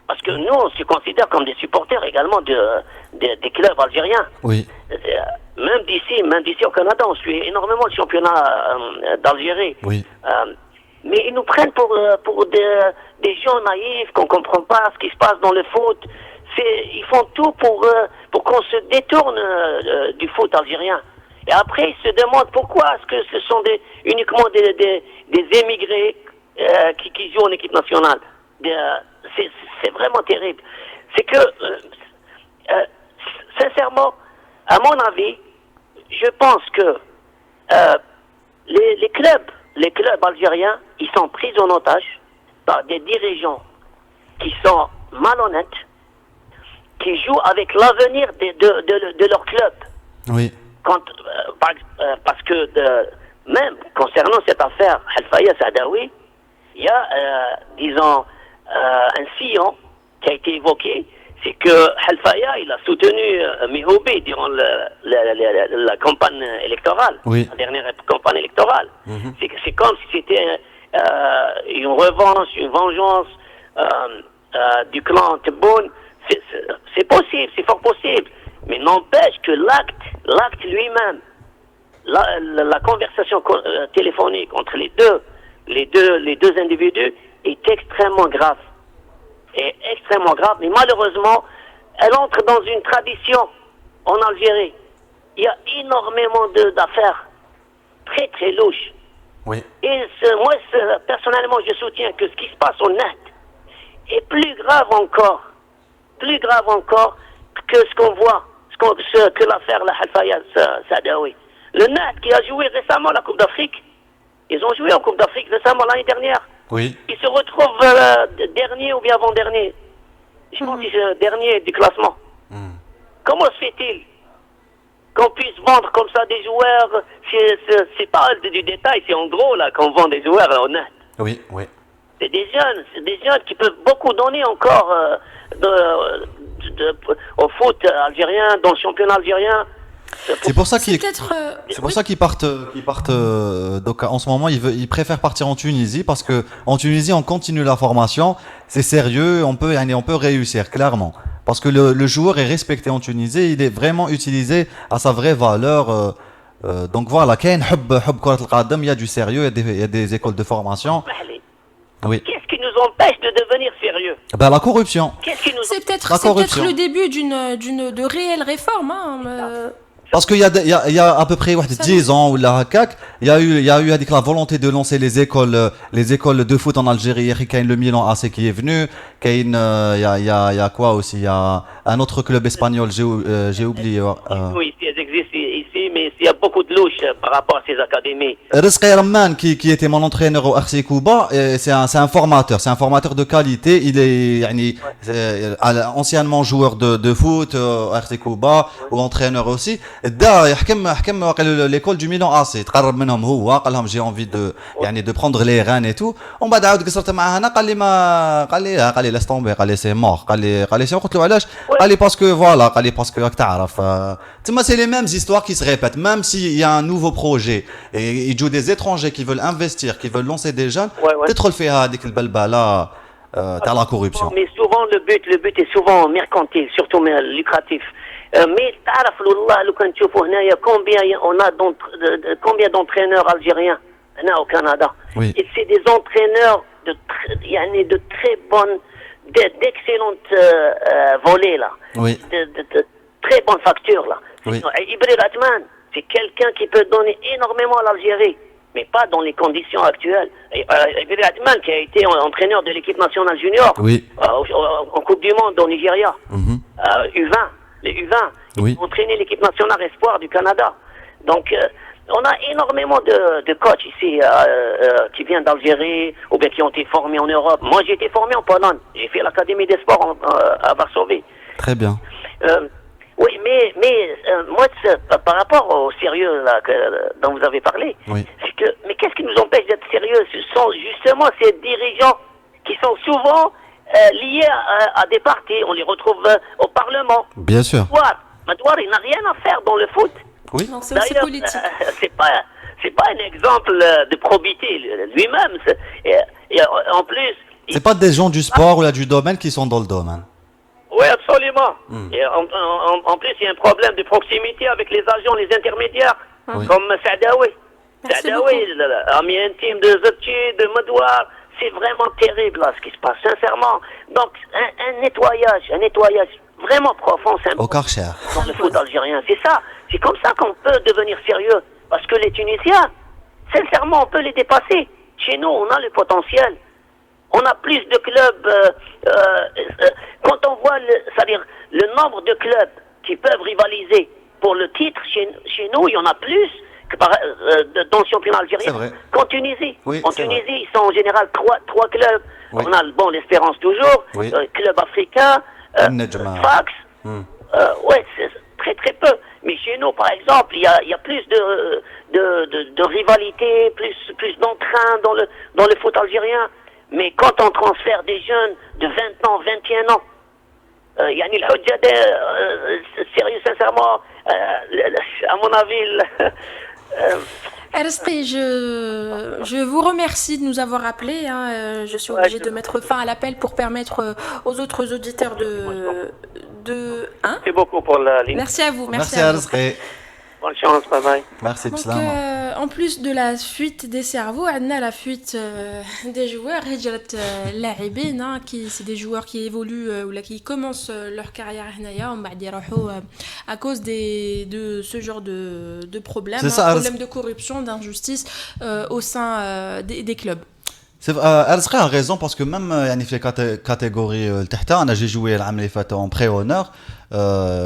Parce que nous, on se considère comme des supporters également des clubs algériens. Oui. Même d'ici au Canada, on suit énormément le championnat d'Algérie. Oui. Mais ils nous prennent pour des gens naïfs, qu'on ne comprend pas ce qui se passe dans le foot. Ils font tout pour qu'on se détourne du foot algérien. Et après, ils se demandent pourquoi est-ce que ce sont uniquement des émigrés qui jouent en équipe nationale. C'est vraiment terrible. C'est que, sincèrement, à mon avis, je pense que les clubs algériens, ils sont pris en otage par des dirigeants qui sont malhonnêtes, qui jouent avec l'avenir de leur club. Oui. Parce que même concernant cette affaire Halfaya Saadawi, il y a, disons, un sillon qui a été évoqué, c'est que Halfaya, il a soutenu Mihoubi durant la campagne électorale, oui. La dernière campagne électorale. C'est comme si c'était une revanche, une vengeance du clan Tebboune. C'est possible, c'est fort possible. Mais n'empêche que l'acte lui-même, la conversation téléphonique entre les deux individus est extrêmement grave. Mais malheureusement, elle entre dans une tradition en Algérie. Il y a énormément d'affaires très très louches. Oui. Et moi, personnellement, je soutiens que ce qui se passe au net est plus grave encore que ce qu'on voit, que l'affaire la Halfaya Saadawi. Le NAT qui a joué récemment la Coupe d'Afrique, ils ont joué en Coupe d'Afrique récemment l'année dernière. Oui. Ils se retrouvent dernier ou bien avant-dernier. Je pense que c'est dernier du classement. Comment se fait-il qu'on puisse vendre comme ça des joueurs? C'est pas du détail, c'est en gros là qu'on vend des joueurs au net. Oui, oui. C'est des jeunes qui peuvent beaucoup donner encore au foot algérien, dans le championnat algérien. C'est pour ça C'est qu'ils peut-être. c'est pour ça qu'ils partent donc en ce moment ils préfèrent partir en Tunisie parce que en Tunisie on continue la formation, c'est sérieux, on peut réussir clairement. Parce que le joueur est respecté en Tunisie, il est vraiment utilisé à sa vraie valeur. Donc voilà, كاين حب كرة القدم, il y a du sérieux, il y a des écoles de formation. Oui. Qu'est-ce qui nous empêche de devenir sérieux? Ben la corruption. Qu'est-ce qui nous C'est peut-être La c'est peut-être corruption. le début de réelle réforme. Hein, Parce qu'il y a à peu près 10 ans ou là هكاك, il y a eu avec la volonté de lancer les écoles de foot en Algérie, il y a le Milan AC qui est venu, il y a quoi aussi, il y a un autre club espagnol, j'ai oublié. Oui, elles existent ici, mais il y a beaucoup de louches par rapport à ces académies. Rizqi Rahman qui était mon entraîneur au RC Kouba, c'est un formateur de qualité, il est anciennement joueur de foot au RC Kouba ou entraîneur aussi. دا يحكم l'école du Milan AC تقرب منهم هو قال لهم j'ai envie de prendre les rênes et tout ومن بعد عاود قصرت معاه انا قال لي laisse tomber قال لي c'est mort قال لي قلت له علاش قال لي parce que voilà قال لي parce que راك تعرف تما c'est les mêmes histoires qui se répètent même s'il y a un nouveau projet et il joue des étrangers qui veulent investir qui veulent lancer des jeunes تدخل فيها هذيك البلبله تاع la corruption. Mais souvent le but est souvent mercantile, surtout lucratif. Mais تعرف والله لو كان تشوفوا هنايا combien d'entraîneurs algériens هنا au Canada. Oui. Et c'est des entraîneurs de très bonnes d'excellentes volées là. Oui. De très bonnes factures là. Oui. Ibrahim Atman, c'est quelqu'un qui peut donner énormément à l'Algérie, mais pas dans les conditions actuelles. Ibrahim Atman qui a été entraîneur de l'équipe nationale junior Oui. en Coupe du Monde au Nigeria, U20. Les U20, Oui. ils ont entraîné l'équipe nationale espoir du Canada. Donc, on a énormément de coachs ici qui viennent d'Algérie ou bien qui ont été formés en Europe. Moi, j'ai été formé en Pologne. J'ai fait l'Académie des sports à Varsovie. Très bien. Oui, mais moi, par rapport au sérieux là, dont vous avez parlé, Oui. c'est que, mais qu'est-ce qui nous empêche d'être sérieux? Ce sont justement ces dirigeants qui sont souvent liés à des partis. On les retrouve au Parlement. Bien sûr. Madouar, il n'a rien à faire dans le foot. Oui. Donc c'est aussi D'ailleurs, politique. c'est pas un exemple de probité lui-même. Et en plus, C'est pas des gens du sport ou là du domaine qui sont dans le domaine. oui, absolument. Et en plus, il y a un problème de proximité avec les agents, les intermédiaires, Oui. comme Saadawi. Merci Saadawi, ami intime de Zetchi, de Madouar. C'est vraiment terrible là ce qui se passe, sincèrement. Donc un nettoyage vraiment profond Au Karcher. dans le foot algérien. C'est ça. C'est comme ça qu'on peut devenir sérieux. Parce que les Tunisiens, sincèrement, on peut les dépasser. Chez nous, on a le potentiel. On a plus de clubs. Quand on voit c'est-à-dire le nombre de clubs qui peuvent rivaliser pour le titre, chez nous, il y en a plus que dans le championnat algérien C'est vrai. qu'en Tunisie. Oui, En c'est Tunisie, ils sont en général trois clubs. Oui. On a l'Espérance toujours, Oui. club africain, Nejma. Fax. Ouais, c'est très très peu. Mais chez nous, par exemple, il y a plus de rivalité, plus d'entrain dans le foot algérien. Mais quand on transfère des jeunes de 20 ans, 21 ans, يعني الحجة sérieux, sincèrement, à mon avis, Rizqi, je vous remercie de nous avoir appelés. Hein. Je suis obligée de mettre fin à l'appel pour permettre aux autres auditeurs hein? c'est beaucoup pour la ligne. Merci à vous. Merci à à vous. Rizqi. Bonne chance, bye bye. Merci Donc, بسلامة. en plus de la fuite des cerveaux, on a la fuite des joueurs. هجرة اللاعبين, hein, c'est des joueurs qui évoluent ou là, qui commencent leur carrière هنايا ومن بعد يروحوا à cause de ce genre de problèmes, C'est ça, problèmes de corruption, d'injustice au sein des clubs. Rizqi a raison parce que même يعني في الكاتيجوري التحتة انا جي جوي العام اللي فات en pré honneur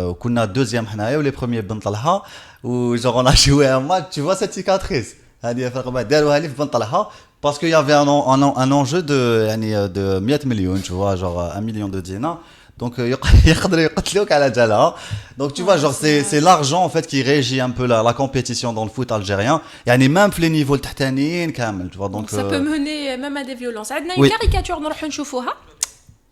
وكنا دوزيام حنايا ولي بروميير بن طلحة وجور on a joué un match, tu vois cette cicatrice هذه فرق بعد داروها لي في بن طلحة parce qu'il y avait un enjeu de يعني de 100 مليون, tu vois, genre 1 million de dinars. Donc يقدر يقتلوك على جالها. Donc tu vois, genre c'est l'argent en fait qui régit un peu la compétition dans le foot algérien. يعني même في les niveaux التحتانيين كامل, tu vois. Donc Ça peut mener même à des violences. عندنا Oui. une caricature نروح نشوفوها.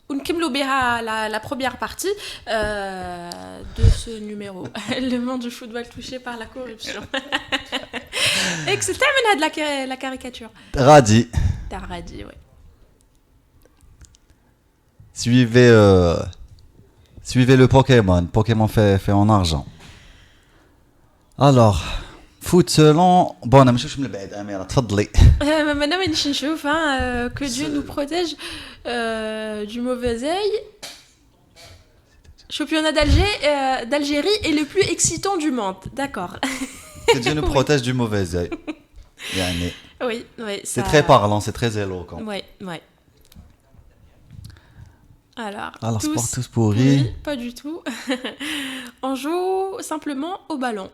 ونكملوا بها la première partie de ce numéro. Le monde du football touché par la corruption. Et que c'est terminé de la caricature. Radi. T'as Radi, oui. Suivez le Pokémon. Pokémon fait en argent. Alors, foot selon... Bon, أنا مش من البعيد أميرة تفضلي. Maintenant, je نشوف que Dieu nous protège du mauvais œil. Championnat d'Algérie est le plus excitant du monde. D'accord. Que Dieu nous protège du mauvais œil. Yani, Oui, oui. c'est très parlant, c'est très éloquent. Oui, oui. Alors, sport tous pourris. Pas du tout. On joue simplement au ballon.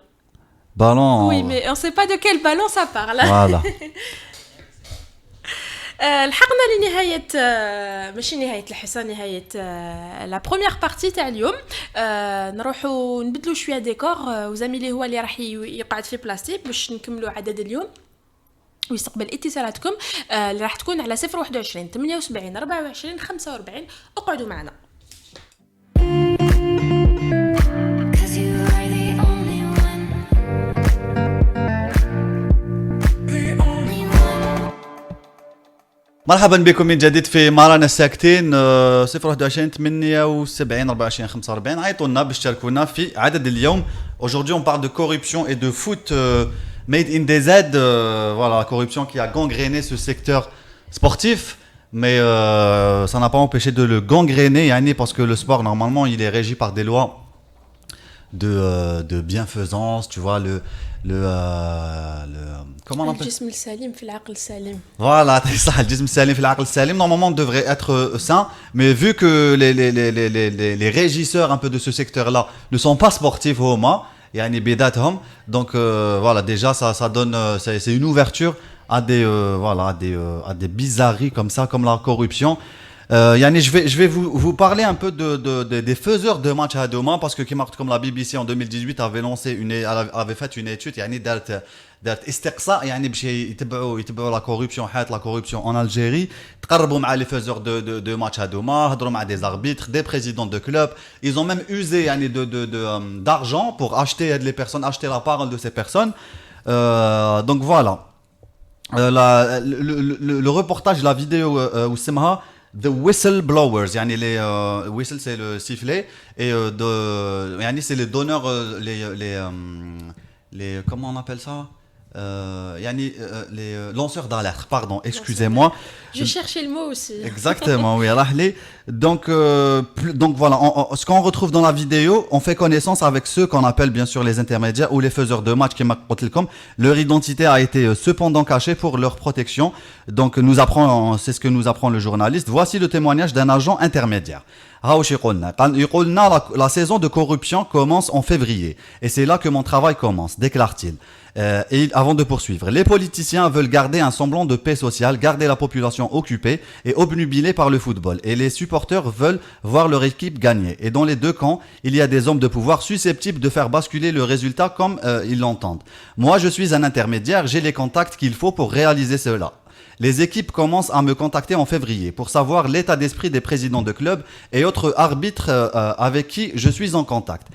Ballon. Oui, mais on ne sait pas de quel ballon ça parle. Voilà. لحقنا لنهاية ماشي نهاية الحصة نهاية لا بروميير بارتي تاع اليوم نروحوا نبدلوا شوية ديكور وزميلي هو اللي راح يقعد في بلاصتي باش نكملوا عدد اليوم ويستقبل اتصالاتكم اللي راح تكون على 021 78 24 45 اقعدوا معنا. مرحبا بكم من جديد في مارانا الساكتين 021 78 24 45 عيطوا لنا باش تشاركونا في عدد اليوم. Aujourd'hui on parle de corruption et de foot made in DZ, voilà, la corruption qui a gangréné ce secteur sportif, mais ça n'a pas empêché de le gangréner, yani, parce que le sport normalement il est régi par des lois de bienfaisance, tu vois, comment on appelle الجسم السليم في العقل السليم. Voilà, c'est ça, le jism salim fil aql salim normalement devrait être sain, mais vu que les régisseurs un peu de ce secteur-là ne sont pas sportifs au moins, yani bidatahum, donc voilà, déjà ça donne c'est une ouverture à des voilà, à des bizarreries comme ça, comme la corruption. Yani, je vais vous parler un peu des faiseurs de matchs à demain, parce que comme la BBC en 2018 avait fait une étude, yani دارت استقصاء يعني باش يتبعوا la corruption en Algérie. تقربوا مع les faiseurs de matchs à demain, هضروا مع des arbitres, des présidents de clubs. Ils ont même usé yani d'argent pour acheter les personnes, acheter la parole de ces personnes. Donc voilà. Le reportage, la vidéo وسمها The whistleblowers, yani les whistle c'est le sifflet et yani c'est les donneurs les comment on appelle ça yani les lanceurs d'alerte, pardon, excusez-moi. Je cherchais le mot aussi. Exactement, oui. Donc voilà, ce qu'on retrouve dans la vidéo, on fait connaissance avec ceux qu'on appelle bien sûr les intermédiaires ou les faiseurs de match. Leur identité a été cependant cachée pour leur protection. Donc c'est ce que nous apprend le journaliste. Voici le témoignage d'un agent intermédiaire. La saison de corruption commence en février et c'est là que mon travail commence, déclare-t-il. Et avant de poursuivre, les politiciens veulent garder un semblant de paix sociale, garder la population occupée et obnubilée par le football. Et les supporters veulent voir leur équipe gagner. Et dans les deux camps, il y a des hommes de pouvoir susceptibles de faire basculer le résultat comme ils l'entendent. Moi, je suis un intermédiaire, j'ai les contacts qu'il faut pour réaliser cela. Les équipes commencent à me contacter en février pour savoir l'état d'esprit des présidents de clubs et autres arbitres avec qui je suis en contact.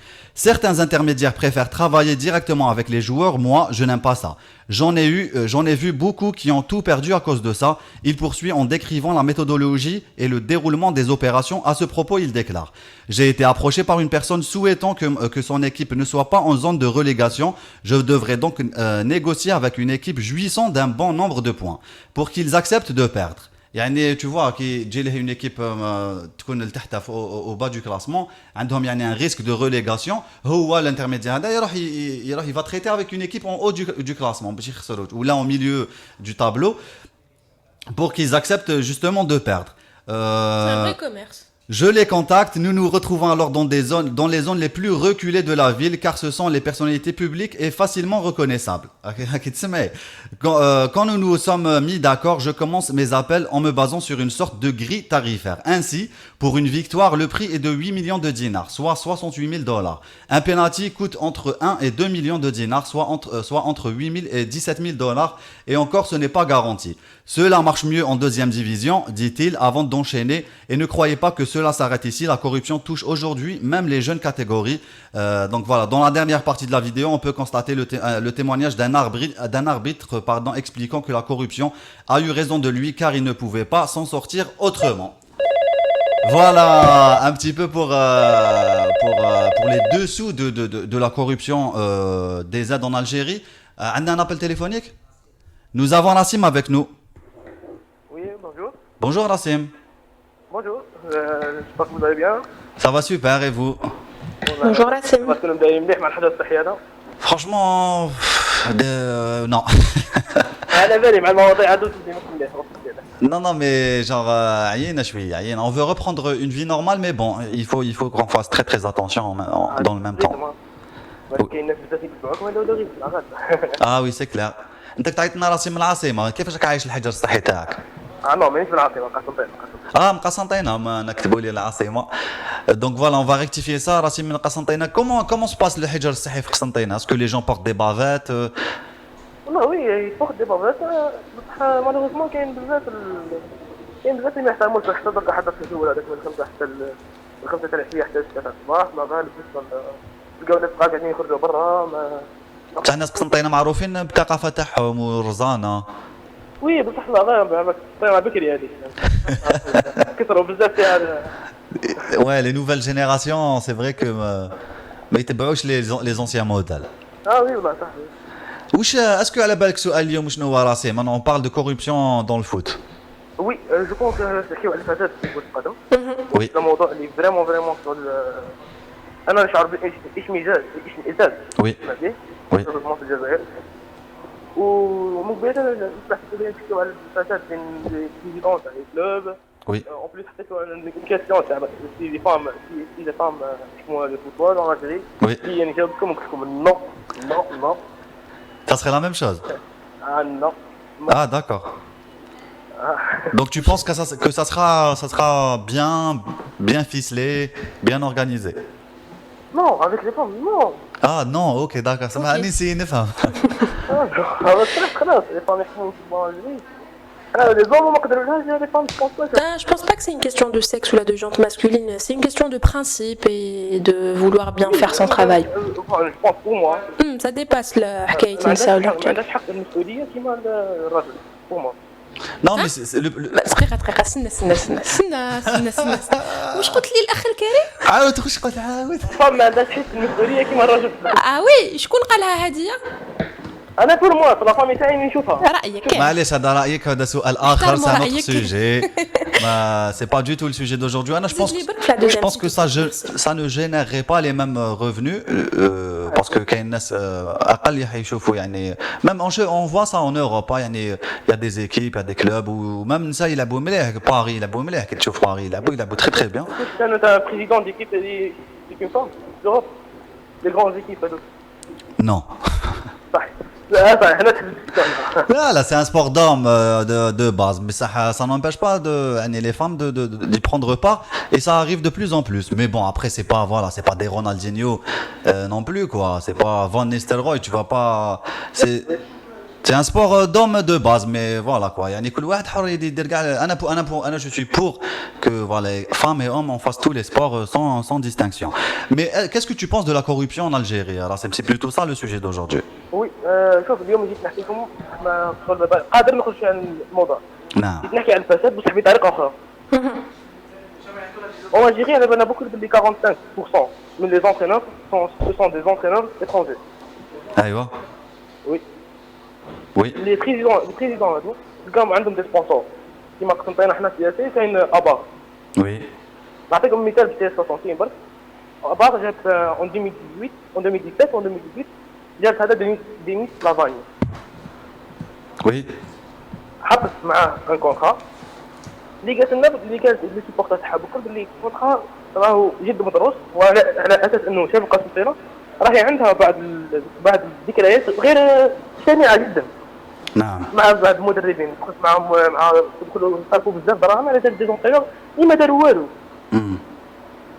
Certains intermédiaires préfèrent travailler directement avec les joueurs, moi je n'aime pas ça. J'en ai vu beaucoup qui ont tout perdu à cause de ça. Il poursuit en décrivant la méthodologie et le déroulement des opérations. À ce propos, il déclare: j'ai été approché par une personne souhaitant que son équipe ne soit pas en zone de relégation. Je devrais donc négocier avec une équipe jouissant d'un bon nombre de points pour qu'ils acceptent de perdre. يعني tu vois qui تجي له une équipe تكون لتحت au bas du classement عندهم يعني un risque de relégation. هو l'intermédiaire هذا يروح il va traiter avec une équipe en haut du classement باش يخسروا ou là au milieu du tableau pour qu'ils acceptent justement de perdre. C'est un vrai commerce. Je les contacte, nous nous retrouvons alors dans les zones les plus reculées de la ville, car ce sont les personnalités publiques et facilement reconnaissables. Quand nous nous sommes mis d'accord, je commence mes appels en me basant sur une sorte de grille tarifaire. Ainsi, pour une victoire, le prix est de 8 millions de dinars, soit 68 000 $. Un penalty coûte entre 1 et 2 millions de dinars, soit entre 8 000 et 17 000 $. Et encore, ce n'est pas garanti. Cela marche mieux en deuxième division, dit-il, avant d'enchaîner. Et ne croyez pas que cela s'arrête ici. La corruption touche aujourd'hui même les jeunes catégories. Donc voilà, dans la dernière partie de la vidéo, on peut constater le témoignage d'un arbitre, expliquant que la corruption a eu raison de lui car il ne pouvait pas s'en sortir autrement. Voilà, un petit peu pour les dessous de la corruption des aides en Algérie. On a un appel téléphonique. Nous avons Nassim avec nous. Oui, bonjour. Bonjour Nassim. Bonjour, j'espère que vous allez bien. Ça va super et vous? Bonjour Rassim. parce que nous avons مليح مع الحاجة الصحية هذا. Franchement, non. على بالي مع المواضيع هذو تزيد مليح. Non, mais genre, on veut reprendre une vie normale, mais bon, il faut qu'on fasse très très attention dans le même temps. كاين الناس بزاف يتبعوك ولا ولا غير في العغاد. Ah oui, c'est clair. انت تعيطنا راسي من العاصمه، كيفاش راك عايش الحجر الصحي تاعك؟ نو مانيش في العاصمة قسنطينة. مقسنطينه ما نكتبوا لي العاصمه. Donc voilà, on va rectifier ça. Racine من قسنطينة. Comment se passe le الحجر الصحي في قسنطينة? Est-ce que les gens portent des bavettes? والله وي يفوق دي بابات بصح مالوغوزمون كاين بزاف اللي ما يحترموش حتى درك حتى في الجو هذاك من 5 حتى الخمسة تاع العشية حتى 6 تاع الصباح ما بالك تلقاو الناس قاعدين يخرجوا برا تاع الناس قسنطينة معروفين بالثقافة تاعهم والرزانة. وي بصح لا طيرة بكري هذيك كثروا بزاف تاع Ouais, les nouvelles générations, c'est vrai que ما يتبعوش les anciens modèles. وي والله صح. Est-ce que على بالك سؤال اليوم شنو هو راسي؟ Maintenant on parle de corruption dans le foot. وي جو بونس نحكيو على الفساد في كرة القدم. وي. الموضوع اللي فريمون انا نشعر باشمئزاز وي. وي. في الجزائر. ومن بعد نصبح نحكيو على الفساد بين البريزيدون تاع الكلوب. Oui. En plus, une question, si les femmes font le football en Algérie, il y a une chose comme non. Ça serait la même chose? Ah non. Ah d'accord. Donc tu penses que ça sera bien ficelé, bien organisé? Non, avec les femmes, non. Ah non, ok, d'accord. Ça m'a initié une femme. Les femmes font le football en Algérie. Les hommes, les femmes, je pense pas que... Je pense pas que c'est une question de sexe ou là de genre masculine, c'est une question de principe et de vouloir bien faire son travail. Je pense pour moi. Ça dépasse la حكاية النساء والرجال. ما عندهاش حق المسؤولية كيما الراجل pour moi. Non mais c'est le دقيقة استنى واش قلت لي الأخ الكريم؟ عاود واش قلت عاود. الفام ما عندهاش حس المسؤولية كيما الراجل. وي شكون قالها هذه؟ انا بور موا في لافامي تاعي نشوفها. رايك معليش هذا رايك هذا سؤال اخر c'est un autre sujet. C'est pas du tout le sujet d'aujourd'hui. Je pense que ça ne générerait pas les mêmes revenus parce que كاين ناس اقل يشوفوا يعني même on voit ça en Europe يعني il y a des équipes, il y a des clubs où même النساء يلعبوا مليح. باريس يلعبوا مليح كي تشوف باريس يلعبوا très très bien. كان تاع بريزيدون ديكيب une femme d'Europe les grandes équipes Non. صح. Là, c'est un sport d'hommes de base, mais ça n'empêche pas les femmes d'y prendre part, et ça arrive de plus en plus. Mais bon, après, c'est pas des Ronaldinho non plus, quoi. C'est pas Van Nistelrooy, tu vas pas. C'est un sport d'hommes de base, mais voilà quoi. Je suis pour que voilà, femmes et hommes on fasse tous les sports sans distinction. Mais qu'est-ce que tu penses de la corruption en Algérie? Alors c'est plutôt ça le sujet d'aujourd'hui. Oui, شوف اليوم جيت نحكي لكم ما قادر نخرج على الموضوع. نعم. جيت نحكي على الفساد بصح بطريقة أخرى. En Algérie, on a beaucoup de 45% mais les entraîneurs ce sont des entraîneurs étrangers. أيوة. Oui. Oui. Les présidents هذو تلقاهم عندهم دي سبونسور كيما قسنطينة حنا سياسي كاين ابار. Oui. نعطيكم مثال بتاع 60 برك. ابار جات en 2017 جات هذا دينيس لافاني. Oui. حبس معاه ان كونترا اللي قالت لنا اللي كانت لي سيبورتر تاعها بكل باللي كونترا راهو جد مدروس، وعلى اساس انه شاف قسنطينه راهي عندها بعض الذكريات غير شنيعه جدا نعم مع بعض المدربين، دخلت معهم مع كلهم صرفوا بزاف دراهم على دي زونطينور اللي ما داروا والو.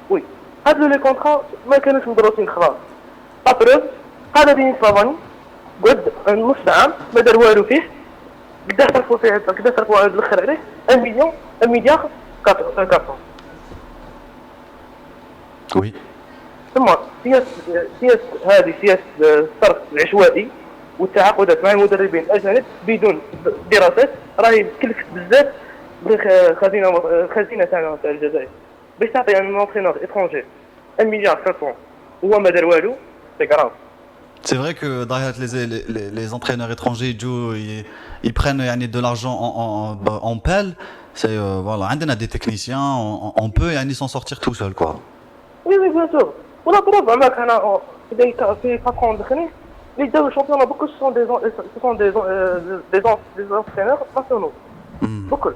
وي هادو لي كونترا ما كانوش مدروسين خلاص. ابروف هذا دينيس لافاني قد نص عام ما دار والو فيه، قداش صرفوا فيه، قداش صرفوا على الاخر عليه 1 مليون 1 مليار 400. وي ثم سياسة هذه سياسة الصرف العشوائي والتعاقدات مع المدربين الاجانب بدون دراسات راهي تكلفت بزاف خزينة تاعنا تاع الجزائر. باش تعطي ان اونترينور اترونجي 1 مليار 400 وهو ما دار والو سي غراف. C'est vrai que derrière les entraîneurs étrangers ils prennent يعني de l'argent en pelle. C'est voilà, عندنا des techniciens, on peut يعني s'en sortir tout seul quoi. Oui bien sûr. ولا بروف عمرك انا في باترون دخلني اللي داو الشامبيون بكل سون دي انترينور ناسيونال بكل.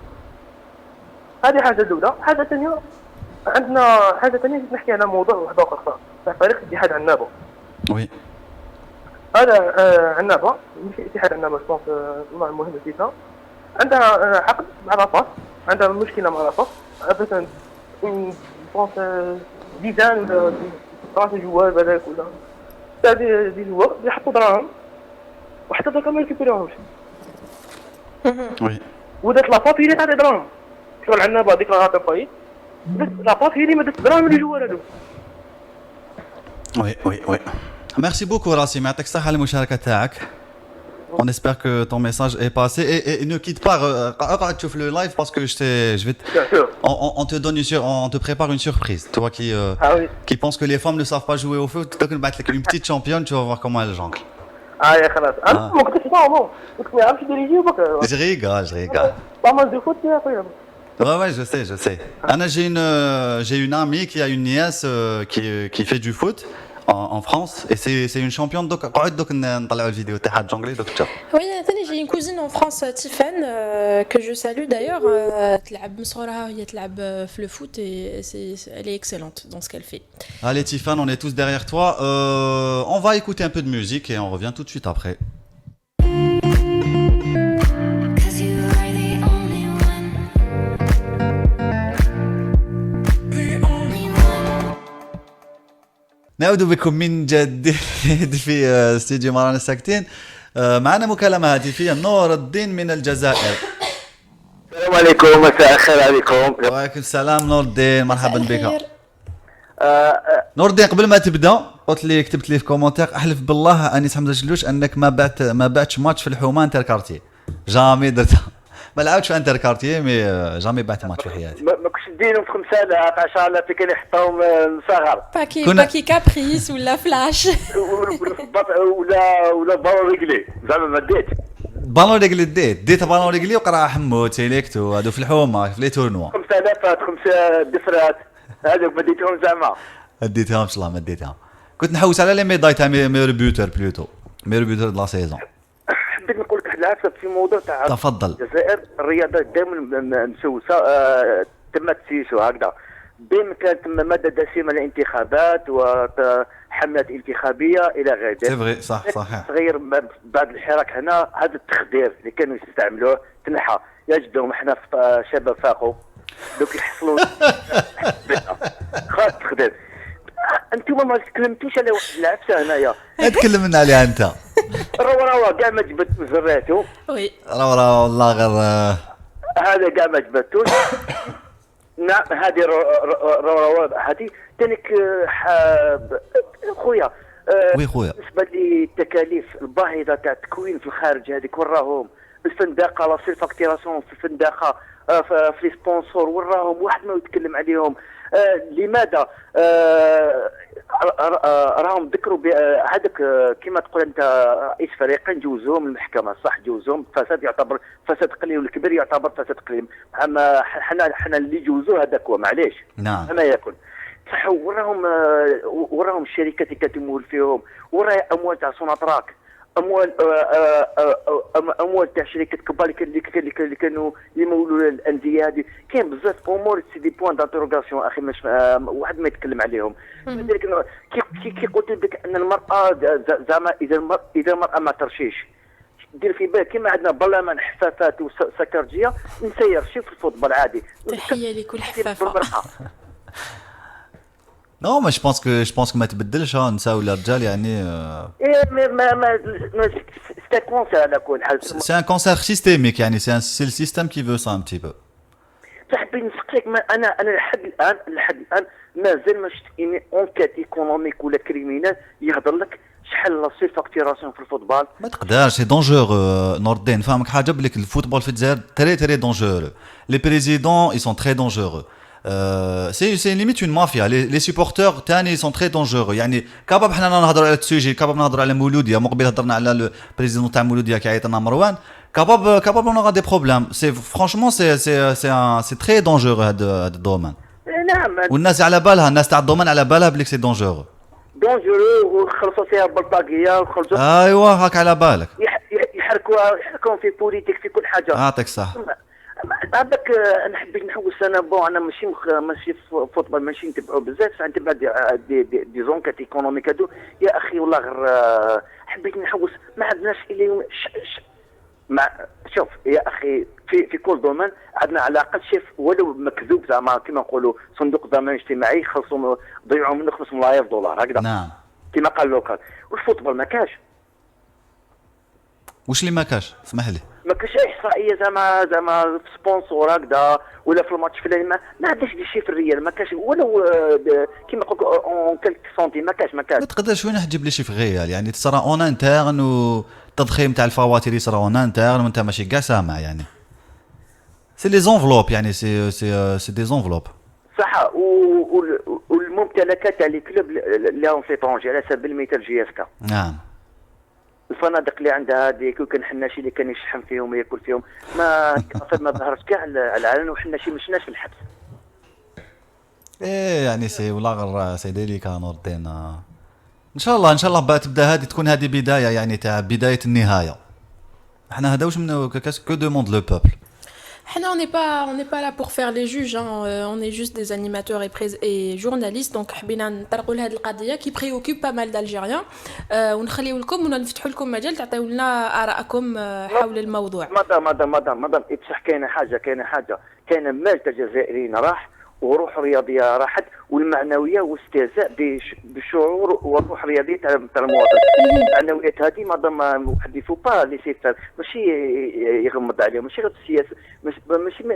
هذه حاجه الاولى. حاجه ثانيه عندنا حاجه ثانيه نحكي على موضوع واحد اخر تاع فريق اتحاد عنابه. وي هذا عنابه ماشي اتحاد عنابه سبونس المهم فيها عندها عقد مع لافاس، عندها مشكله مع لافاس مثلا سبونس ديزان ولا 30 جوال هذاك ولا تاع دي جوال يحطوا دراهم وحتى داك ما يكبروهمش. وي ودات لافاس هي اللي تعطي دراهم شغل عنابه ديك لا فايت لافاس هي اللي ما دات دراهم للجوال هذوك. Oui. Merci beaucoup Rassim, يعطيك الصحة على المشاركة تاعك. On espère que ton message est passé et ne quitte pas, regarde tu fais le live parce que on te donne on te prépare une surprise. Toi qui pense que les femmes ne savent pas jouer au foot, donc une petite championne, tu vas voir comment elle jongle. يا خلاص انا ما كنتش فاهمه كنت ما نعرفش ديري يجيبك. Je rigole. pas mal de foot يا خويا. Ouais, je sais. Anna, j'ai une amie qui a une nièce qui fait du foot en France et c'est une championne. Donc, on نطلعوا الفيديو تاعها جونغلي دوك تشوف. Oui, j'ai une cousine en France, Tiffany, que je salue d'ailleurs. تلعب من صغرها هي تلعب في le foot et elle est excellente dans ce qu'elle fait. Allez Tiffany, on est tous derrière toi. On va écouter un peu de musique et on revient tout de suite après. نعود بكم من جديد في استديو مرانا الساكتين. معنا مكالمة هاتفية نور الدين من الجزائر. السلام عليكم، مساء الخير عليكم. وعليكم السلام نور الدين، مرحبا بك. نور الدين قبل ما تبدا قلت لي كتبت لي في كومونتير احلف بالله انيس حمزه جلوش انك ما بعتش ماتش في الحومه انتر كارتي. جامي درتها. ما لعبتش في انتر كارتي مي جامي بعت ماتش في حياتي. ما كنتش نديرهم في 5 آلاف 10,000 كان يحطوهم صغار. باكي كابريس ولا فلاش ولا بالون ريغلي زعما ما ديت. بالون ريغلي ديت بالون ريغلي وقرا حمود سيليكتو هادو في الحومه في لي تورنوا. 5000 5 دفرات هذوك ما ديتهم زعما. اديتهم والله ما اديتهم. كنت نحوس على لي ميداي تاع ميور بيوتر بلوتو ميور بيوتر د لا سيزون. حبيت نقول لك واحد العفسه في موضوع تاع تفضل. الجزائر الرياضه دائما مسوسه تم تسيسو هكذا بين كانت ماده دسمه للانتخابات وحملات انتخابيه الى غير ذلك. سي فري صح. تغير بعد الحراك هنا هذا التخدير اللي كانوا يستعملوه تنحى يجدهم احنا في شباب فاقوا دوك يحصلوا خاص التخدير. انتم ما تكلمتوش على واحد العفسه هنايا. تكلمنا عليها انت. راه كاع ما جبت زريتو. وي راه والله غير هذا كاع ما جبتوش. نعم هذه هذه تانيك خويا. وي خويا. بالنسبه للتكاليف الباهظه تاع التكوين في الخارج هذيك وراهم الفندقه لا سيل فاكتيراسيون في الفندقه في لي سبونسور وراهم واحد ما يتكلم عليهم. لماذا راهم ذكروا هذاك كما تقول انت رئيس فريقين جوزوهم المحكمه صح جوزوهم فساد يعتبر فساد قليل والكبير يعتبر فساد قليل. اما حنا اللي جوزوه هذاك هو معليش نعم ما يكون صح. وراهم الشركات اللي كتمول فيهم وراها اموال تاع سوناتراك اموال تاع شركات كبار اللي كانوا يمولوا الانديه هذه. كاين بزاف امور سي دي بوان دانتروغاسيون اخي، مش واحد ما يتكلم عليهم. لذلك كي قلت لك ان المراه زعما اذا المراه ما ترشيش، دير في بالك كيما عندنا برلمان حفافات وسكرجيه، نسير شي في الفوتبول عادي. تحيه لكل حفافه. نو ما جو بونس ما تبدلش النساء ولا الرجال يعني. ما سي كونسير على كل حال. سي ان كونسير سيستيميك يعني، سي le système qui veut ça un petit peu. صاحبي نسق لك انا لحد الان مازال ما شفت اني اونكات ايكونوميك ولا كريمينال يهضر لك شحال لا سي فاكتوراسيون في الفوتبول. ما تقدرش، سي دونجور نور الدين. فهمك حاجه بليك الفوتبول في الجزائر تري دونجور. لي بريزيدون اي سون تري دونجور. سي ليميت اون مافيا. لي سيبورتور تاني سون تري دونجور. يعني كاباب حنا نهضروا على السوجي، كاباب نهضروا على مولوديه. مقبل هضرنا على لو بريزيدون تاع مولوديه كيعيطنا مروان. كاباب اون اغا دي بروبليم. سي فرانشمون سي تري دونجور هذا الدومين. نعم. والناس على بالها، الناس تاع الدومين على بالها بليك سي دونجور. وخلصوا فيها بلطاقيه وخرجوا. ايوا هاك على بالك. يحركوا في بوليتيك في كل حاجه. يعطيك صح. هذاك انا حبيت نحوس انا انا ماشي فوتبول ماشي نتبعو بزاف، نتبع دي زونكات ايكونوميك هادو يا اخي والله. غير حبيت نحوس ما عندناش اللي شوف يا اخي في كل دومين عندنا على الاقل شيف ولو مكذوب زعما كما نقولوا صندوق ضمان اجتماعي خلصوا ضيعوا منه 5 ملايين دولار هكذا. نعم كما قال لوكال. والفوتبول ما كاش. واش اللي ما كاش؟ اسمح لي. ما كاش احصائيه زعما في سبونسور هكذا ولا في الماتش فلاني ما عندناش دي شي في الريال ما كاش ولو كيما نقول اون كالك سنتيم ما كاش. ما تقدرش وين تجيب لي شي في الريال يعني تصرا اون انترن والتضخيم تاع الفواتير يصرا اون انترن وانت ماشي كاع سامع يعني. سي لي زونفلوب يعني سي دي زونفلوب صح. والممتلكات تاع لي كلوب اللي هم في طونجي على سبيل المثال جي اس كا. نعم. الفنادق اللي عندها هذيك وكان حناشي اللي كان يشحن فيهم وياكل فيهم ما ظهرش كاع على العلن وحناشي مشناش في الحبس. ايه يعني سي ولا غير سي ديليكا نور الدين. ان شاء الله بقى تبدا هذه تكون هذه بدايه يعني تاع بدايه النهايه. احنا هذا واش من كو دوموند لو بوبل. On n'est pas là pour faire les juges, hein. On est juste des animateurs et journalistes. Donc, حبينا نطرقوا لهذه القضية qui préoccupe pas mal d'Algériens. ونخليو لكم ونفتحوا لكم مجال تعطيو لنا آراءكم حول الموضوع. مدام بصح كاينه حاجه كاين مال تاع الجزائريين راح وروح رياضيه راحت والمعنويه واستهزاء بالشعور والروح الرياضيه تاع المواطن. المعنويات هذه مادام واحد يفو با لي سيفر ماشي يغمض عليهم ماشي غير السياسه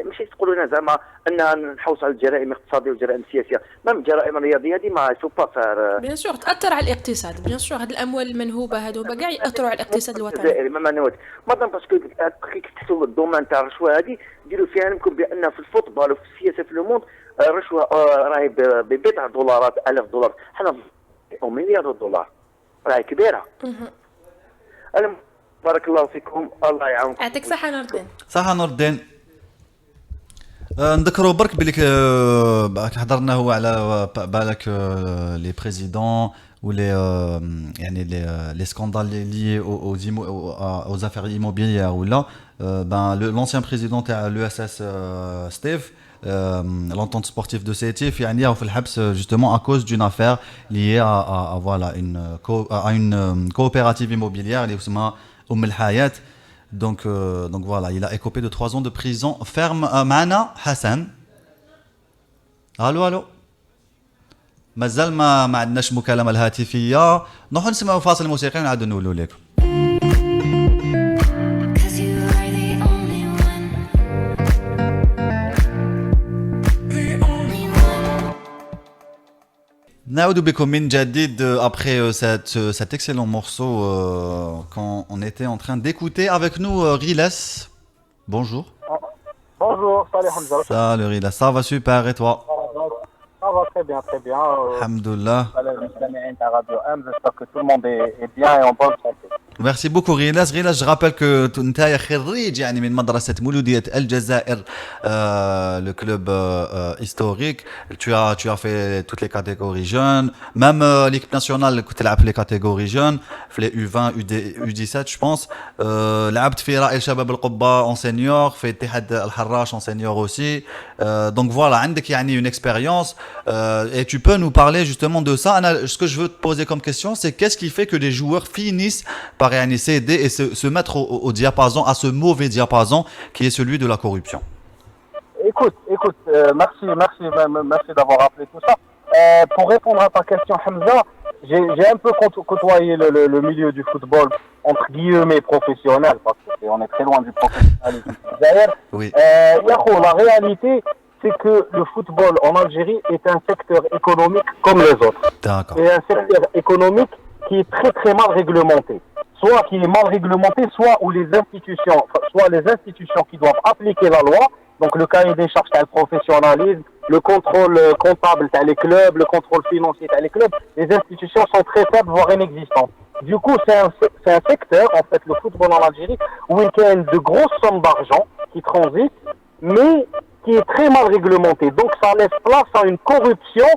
ماشي تقولوا لنا زعما ان نحوس على الجرائم الاقتصاديه والجرائم السياسيه. مام الجرائم الرياضيه هذه ما يفو با فار بيان سور تاثر على الاقتصاد. بيان سور هذه الاموال المنهوبه هذوما كاع ياثروا على الاقتصاد الوطني. ما معنويات مادام باسكو كي تحسوا الدومين تاع الرشوه هذه ديروا فيها لكم بان في الفوتبول وفي السياسه في الموند رشوه راهي ببضع دولارات $1000 حنا او مليار دولار راهي كبيره. بارك الله فيكم الله يعاونكم. يعطيك صحه نور الدين. صحه نور الدين. نذكروا برك بليك حضرنا هو على بالك لي بريزيدون ولي يعني لي سكاندال لي aux affaires immobilières ولا l'ancien président تاع l'USS ستيف l'entente sportive de CETIF يعني راهو في الحبس justement à cause d'une affaire liée à voilà une coopérative immobilière اللي اسمها الحياة. Donc voilà, il a écopé de 3 ans de prison ferme. معنا حسن. الو مازال ما عندناش مكالمه الهاتفيه. نروحوا نسمعوا فاصل موسيقي ونعاودوا نولوا لكم. نعود بكم من جديد après cet excellent morceau quand on était en train d'écouter avec nous Riles. Bonjour. Bonjour, salut Hamza. Salut Riles, ça va super et toi? Ça va très bien. Alhamdulillah. J'espère que tout le monde est bien et en bonne santé. Merci beaucoup Ghilas. Ghilas, je rappelle que tu es خريج يعني من مدرسة مولودية الجزائر, le club historique. Tu as fait toutes les catégories jeunes, même l'équipe nationale que tu as appelé les catégories jeunes, les U20, U17 je pense. لعبت في رائل شباب القبة en senior, في اتحاد الحراش en senior aussi. Donc voilà, عندك يعني une expérience et tu peux nous parler justement de ça. Ce que je veux te poser comme question, c'est qu'est-ce qui fait que les joueurs finissent par céder et se mettre au diapason, à ce mauvais diapason qui est celui de la corruption. Écoute, merci d'avoir rappelé tout ça. Pour répondre à ta question, Hamza, j'ai un peu côtoyé le milieu du football entre guillemets professionnel, parce qu'on est très loin du professionnalisme. D'ailleurs, Oui. la réalité, c'est que le football en Algérie est un secteur économique comme les autres. D'accord. C'est un secteur économique qui est très très mal réglementé. Soit qui est mal réglementé, soit les institutions qui doivent appliquer la loi, donc le cahier des charges, le professionnalisme, le contrôle comptable, les clubs, le contrôle financier, les clubs, les institutions sont très faibles, voire inexistantes. Du coup, c'est un secteur, en fait, le football en Algérie, où il y a de grosses sommes d'argent qui transitent, mais qui est très mal réglementé. Donc, ça laisse place à une corruption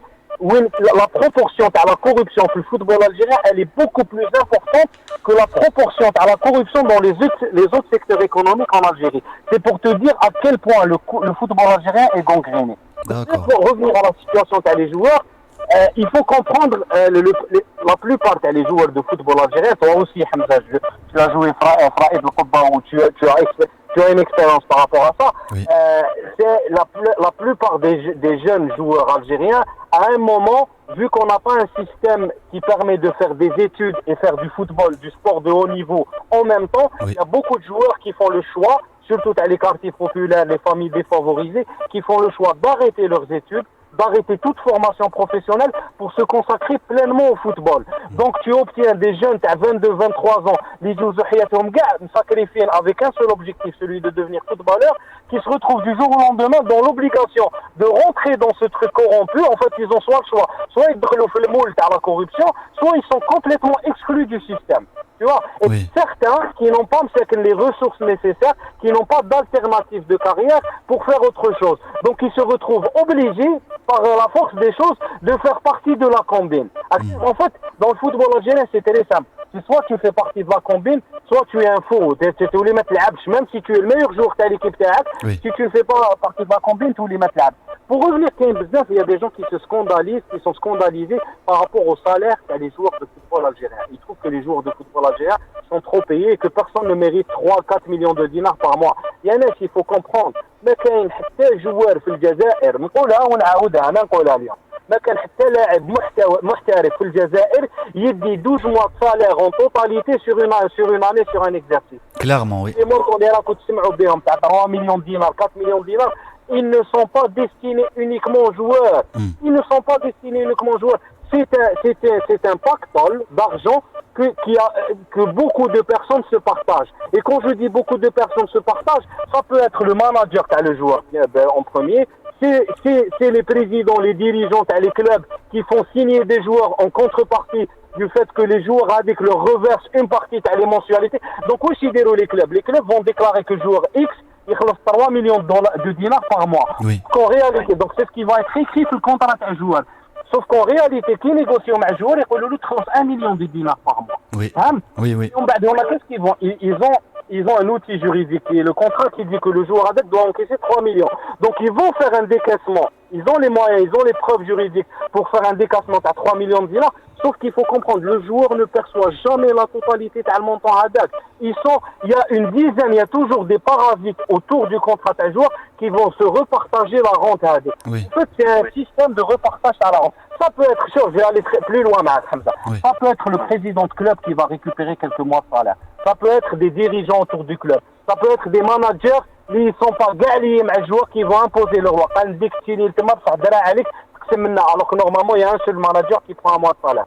où la proportion à la corruption pour le football algérien, elle est beaucoup plus importante que la proportion à la corruption dans les autres secteurs économiques en Algérie. C'est pour te dire à quel point le football algérien est gangréné. D'accord. Pour revenir à la situation des joueurs, il faut comprendre la plupart des joueurs de football algérien, toi aussi Hamza, tu as joué Fraïd El-Qobba où tu as une expérience par rapport à ça. Oui. C'est la plupart des jeunes joueurs algériens, à un moment, vu qu'on n'a pas un système qui permet de faire des études et faire du football, du sport de haut niveau en même temps, Oui. il y a beaucoup de joueurs qui font le choix, surtout dans les quartiers populaires, les familles défavorisées, qui font le choix d'arrêter leurs études, d'arrêter toute formation professionnelle pour se consacrer pleinement au football. Donc tu obtiens des jeunes à 22, 23 ans, les sacrifiés avec un seul objectif, celui de devenir footballeur, qui se retrouvent du jour au lendemain dans l'obligation de rentrer dans ce truc corrompu. En fait, ils ont soit le choix, soit ils fait le moule à la corruption, soit ils sont complètement exclus du système. Tu vois, et Oui. certains qui n'ont pas les ressources nécessaires, qui n'ont pas d'alternative de carrière pour faire autre chose. Donc ils se retrouvent obligés, par la force des choses, de faire partie de la combine. En fait, dans le football algérien, c'est très simple. C'est soit tu fais partie de la combine, soit tu es un faux. Tu voulais mettre l'abch, même si tu es le meilleur joueur de l'équipe TAC, Oui. si tu ne fais pas partie de la combine, tu voulais mettre l'abch. Pour revenir il y a des gens qui se scandalisent, qui sont scandalisés par rapport au salaire qu'a les joueurs de football algériens. Ils trouvent que les joueurs de football algériens sont trop payés et que personne ne mérite 3-4 millions de dinars par mois. Il y en a qu'il faut comprendre. ما كاين حتى جوار في الجزائر نقولها ونعاودها انا نقولها اليوم ما كان حتى لاعب محترف في الجزائر يدي 12 mois de salaire en totalité sur une année sur un exercice. Clairement, oui. Les montants اللي راكم تسمعوا بهم تاع 3 millions de dinars 4 millions de dinars, ils ne sont pas destinés uniquement aux joueurs. Ils ne sont pas destinés uniquement aux joueurs. C'est un pactole d'argent que beaucoup de personnes se partagent. Et quand je dis beaucoup de personnes se partagent, ça peut être le manager qui a le joueur en premier, c'est les présidents, les dirigeants, les clubs qui font signer des joueurs en contrepartie du fait que les joueurs avec leur reverse une partie des mensualités. Donc où les clubs vont déclarer que le joueur X il خلص 3 millions de dinars par mois. Oui. Qu'en réalité, donc c'est ce qui va être écrit sur le contrat d'un joueur. Sauf qu'en réalité, qui négocie avec un joueur, il خلص 1 million de dinars par mois. Oui. Hein? Oui, oui. Qu'est-ce qu'ils vont ils ont un outil juridique qui est le contrat qui dit que le joueur avec doit encaisser 3 millions. Donc ils vont faire un décaissement. Ils ont les moyens, ils ont les preuves juridiques pour faire un décaissement à 3 millions de dinars. Sauf qu'il faut comprendre, le joueur ne perçoit jamais la totalité de montant à date. Il y a une dizaine, il y a toujours des parasites autour du contrat d'un joueur qui vont se repartager la rente à date. Oui. En fait, c'est un système de repartage à la rente. Ça peut être, je vais aller plus loin, Hamza. Oui. Ça peut être le président de club qui va récupérer quelques mois de salaire. Ça peut être des dirigeants autour du club. Ça peut être des managers qui ne sont pas gagnés avec les joueurs qui vont imposer leur loi. Alors que normalement, il y a un seul manager qui prend un mois de salaire.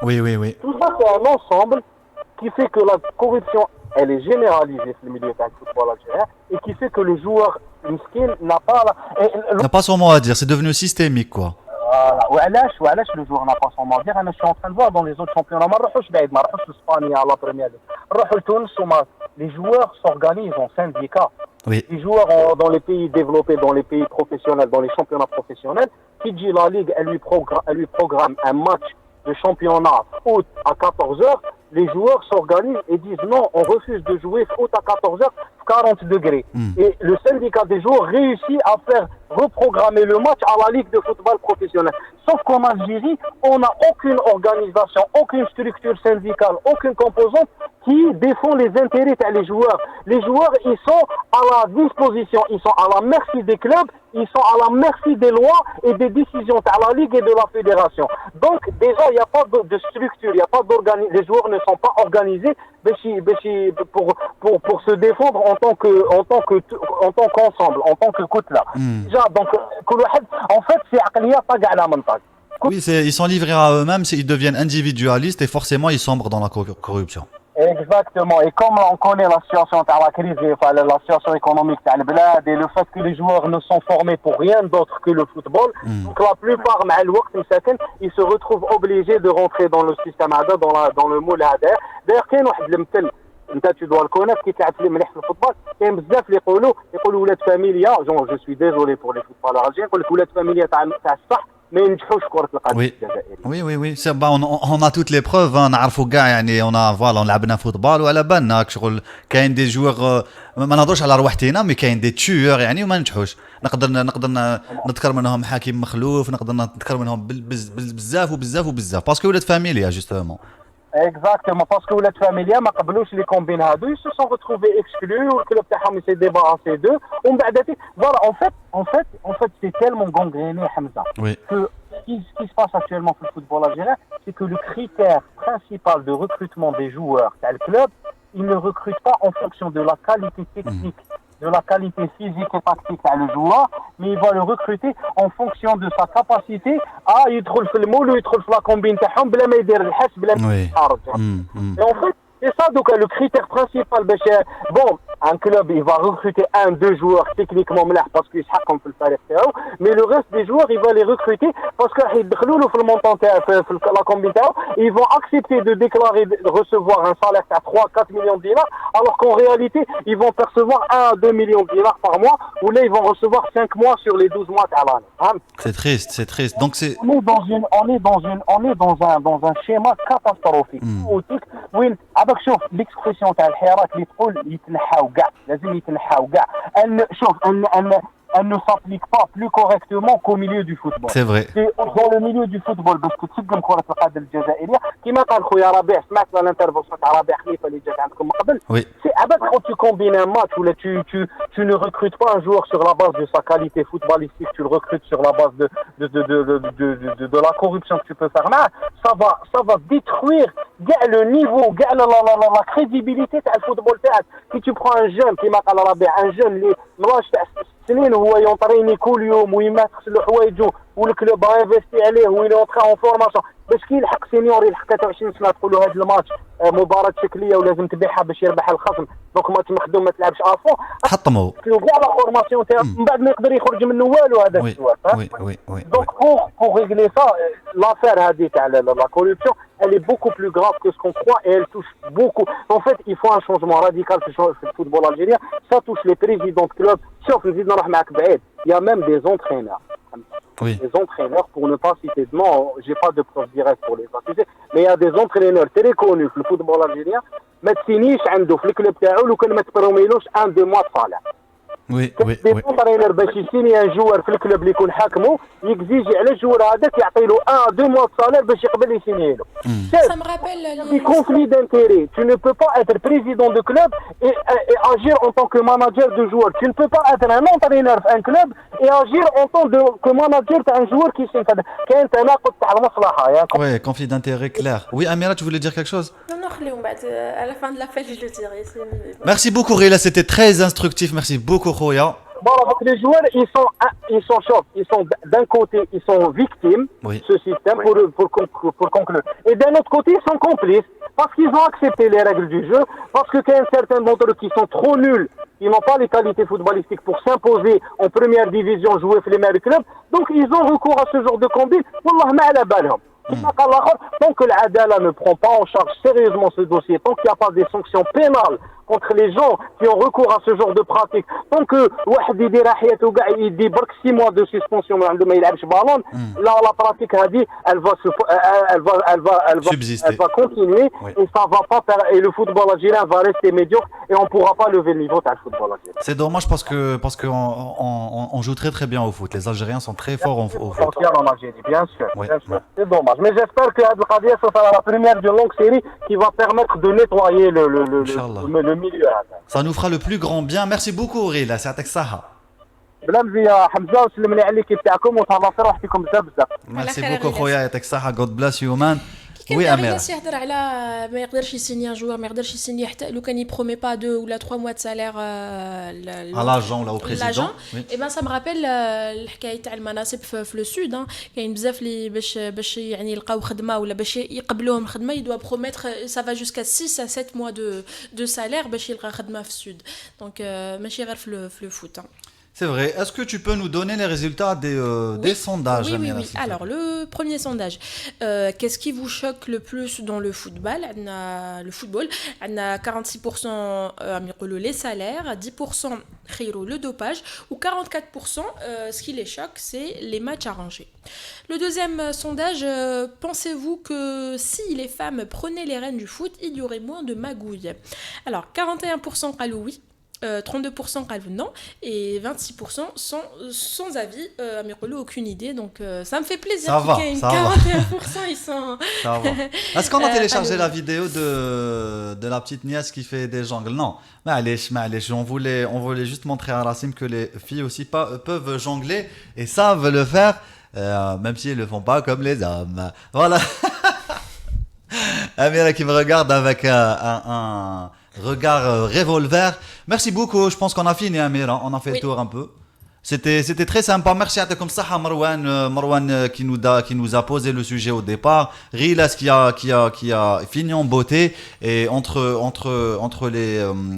Oui, oui, oui. Tout ça, c'est un ensemble qui fait que la corruption, elle est généralisée sur le milieu du football algérien et qui fait que le joueur miskin n'a pas T'as pas son mot à dire, c'est devenu systémique, quoi. وعلاش le joueur n'a pas son mot à dire. Je suis en train de voir dans les autres championnats, ما نروحوش بعيد, ما نروحوش l'Espagne à la première ligue, نروحوا لتونس les joueurs s'organisent en syndicats. Oui. Les joueurs dans les pays développés, dans les pays professionnels, dans les championnats professionnels, qui dit la ligue, elle lui programme un match de championnat foot à 14h, les joueurs s'organisent et disent non, on refuse de jouer foot à 14h, 40 degrés. Et le syndicat des joueurs réussit à faire reprogrammer le match à la ligue de football professionnel. Sauf qu'en Algérie, on n'a aucune organisation, aucune structure syndicale, aucune composante qui défend les intérêts des joueurs. Les joueurs, ils sont à la disposition, ils sont à la merci des clubs, ils sont à la merci des lois et des décisions de la ligue et de la fédération. Donc déjà, il n'y a pas de structure, il n'y a pas d'organisation. Les joueurs ne sont pas organisés pour se défendre en tant qu'ensemble, en tant que couple-là. Déjà, donc, en fait, c'est aqliya pas à la mental. Oui, ils sont livrés à eux-mêmes, ils deviennent individualistes et forcément ils sombrent dans la corruption. Exactement. Et comme on connaît la situation de la crise, la situation économique de la et le fait que les joueurs ne sont formés pour rien d'autre que le football, donc la plupart, ils se retrouvent obligés de rentrer dans le système dans le moule. D'ailleurs, il y a un exemple, tu dois le connaître, qui تلعب في مليح في الفوتبول. كاين بزاف اللي يقولوا ولاد فاميليا, je suis désolé pour les footballeurs algériens, يقول لك ولاد فاميليا تاع الصح ما ينجحوش كرة القدم الجزائرية. Oui, c'est bon, on a toutes les preuves, نعرفوا كاع يعني on لعبنا فوتبول وعلى بالنا شغل كاين دي جوغ ما نهضرش على روحتنا مي كاين دي تشوور يعني وما نجحوش. نقدر نذكر منهم حكيم مخلوف, نقدر نذكر منهم بزاف باسكو ولاد فاميليا جوستومون. Exactement, parce que les familles ما قبلوش les combines هادو, ils se sont retrouvés exclus, le club تاعهم s'est débarrassé d'eux. Voilà, en fait, c'est tellement gangréné, Hamza, que ce qui se passe actuellement pour le football algérien, c'est que le critère principal de recrutement des joueurs dans le club, ils ne recrutent pas en fonction de la qualité technique, de la qualité physique et tactique à le joueur, mais il va le recruter en fonction de sa capacité à يدخل في المول ويدخل في la combine تاعهم بلا ما يدير الحس بلا ما يتعرض. Et en fait, c'est ça donc le critère principal. Bon, un club il va recruter 1-2 joueurs techniquement ملاح parce qu'ils يحقهم في الفريق تاعو, mais le reste des joueurs il va les recruter parce que يدخلوا له في المونطون تاع في la combine تاعو, ils vont accepter de déclarer de recevoir un salaire à 3-4 millions de dinars, alors qu'en réalité ils vont percevoir 1-2 millions de dinars par mois, ou là ils vont recevoir 5 mois sur les 12 mois de l'année. C'est triste. Donc c'est on est dans un schéma catastrophique. وين عباك شوف l'expression تاع الحراك اللي تقول يتنحاو كاع, لازم يتنحاو كاع. Elle ne s'applique pas plus correctement qu'au milieu du football. C'est vrai. C'est dans le milieu du football باش تتسقم كرة القدم الجزائرية كما قال خويا ربيع, سمعت الانترفونسيون تاع ربيع خليفة اللي جات عندكم قبل. C'est عباك quand tu combines un match où tu ne recrutes pas un joueur sur la base de sa qualité footballistique, tu le recrutes sur la base de la corruption que tu peux faire là, ça va détruire le niveau, la crédibilité du football. Si tu prends un jeune qui m'a dit un jeune اللي مراش تاع سنين هو ينطريني كل يوم ويمات غسل حوايجو والكلوب انفيستي عليه وين اونطري اون فورماسيون باش كي يلحق سينيور يلحق 23 سنه تقول له هذا الماتش مباراه شكليه ولازم تبيعها باش يربح الخصم, دونك ماتش مخدوم ما تلعبش افون حطموا كاع لا فورماسيون تاعو من بعد ما يقدر يخرج منه والو هذا السؤال. دونك pour régler ça, l'affaire هذه تاع la corruption elle est beaucoup plus grave que ce qu'on croit et elle touche beaucoup. En fait, il faut un changement radical في le football algérien. Ça touche les présidents de clubs. Sauf le président Rahmak Baed, il y a même des entraîneurs. Des entraîneurs, pour ne pas citer de nom, j'ai pas de preuves directes pour les accuser, mais il y a des entraîneurs très connus في le football algérien, ما تسينيش عنده في الكلوب تاعو لو كان ما تبروميلوش 1-2 mois de salaire. des entraîneurs باش يسيني ان جوار في الكلوب اللي يكون حاكمه يكزيجي على الجوار هذاك يعطي له 1-2 mois de salaire باش يقبل يسيني له. Ça me rappelle les conflits d'intérêts. Tu ne peux pas être président de club et agir en tant que manager de joueur. Tu ne peux pas être un entraîneur d'un club et agir en tant que manager d'un joueur qui s'est كاين تناقض تاع المصلحه. Oui, conflit d'intérêts clair. Oui, Amira, tu voulais dire quelque chose? Non, خليهم بعد à la fin de l'appel je le dirai. Merci beaucoup Réla, c'était très instructif. Merci beaucoup Khoya. Voilà, donc les joueurs, ils sont chocs. Ils sont d'un côté, ils sont victimes de ce système pour conclure. Et d'un autre côté, ils sont complices parce qu'ils ont accepté les règles du jeu, parce que qu'il y a certains d'entre eux qui sont trop nuls ils n'ont pas les qualités footballistiques pour s'imposer en première division, jouer في les meilleurs clubs. Donc ils ont recours à ce genre de combine. والله ما على بالهم. Tant que l'Adala ne prend pas en charge sérieusement ce dossier, tant qu'il n'y a pas des sanctions pénales contre les gens qui ont recours à ce genre de pratique, tant que واحد يدير حياته كاع يدي برك 6 mois de suspension عنده ما يلعبش بالون, là la pratique هذه elle va continuer et ça va pas faire, et le football algérien va rester médiocre et on pourra pas lever le niveau du football algérien. C'est dommage parce que on joue très très bien au foot. Les Algériens sont très forts au foot. En Algérie, bien sûr, bien sûr. C'est dommage. Mais j'espère que Adel Khadia, ce sera la première d'une longue série qui va permettre de nettoyer le milieu. Ça nous fera le plus grand bien. Merci beaucoup Aurélien, c'est avec ça. بلا مزيا حمزه وسلم لي على l'équipe تاعكم وتهلا في روحكم بزاف بزاف. Merci beaucoup خويا, يعطيك الصحة. God bless you man. Oui, Amira. يهضر على ما يقدرش يسيني ان جوار, ما يقدرش يسيني حتى لو كان يبرومي با 2 ولا 3 mois de salaire à l'agent ou au président. Et ben ça me rappelle الحكايه تاع المناصب في لو سود. كاين بزاف اللي باش يعني يلقاو خدمه ولا باش يقبلوهم خدمه يدوا بروميتر ça va jusqu'à 6 à 7 mois de salaire باش يلقى خدمه في السود. دونك ماشي غير في لو فوت. C'est vrai. Est-ce que tu peux nous donner les résultats des sondages? Oui. Alors, le premier sondage. Qu'est-ce qui vous choque le plus dans le football? On a 46% les salaires, 10% le dopage, ou 44% ce qui les choque, c'est les matchs arrangés. Le deuxième sondage, pensez-vous que si les femmes prenaient les rênes du foot, il y aurait moins de magouilles? Alors, 41% قالوا oui. 32% قالوا non et 26% sans avis, aucune idée, donc ça me fait plaisir qu'il y ait 41% ils sont ça va. Est-ce qu'on a téléchargé la vidéo de la petite nièce qui fait des jongles? Non, mais on voulait juste montrer à Racim que les filles aussi peuvent jongler et savent le faire, même si elles le font pas comme les hommes. Voilà. Amira qui me regarde avec un regard revolver. Merci beaucoup. Je pense qu'on a fini, Amira. On a fait le tour un peu. C'était très sympa. Merci à comme ça, Marwan qui nous a posé le sujet au départ. Rilas qui a fini en beauté. Et entre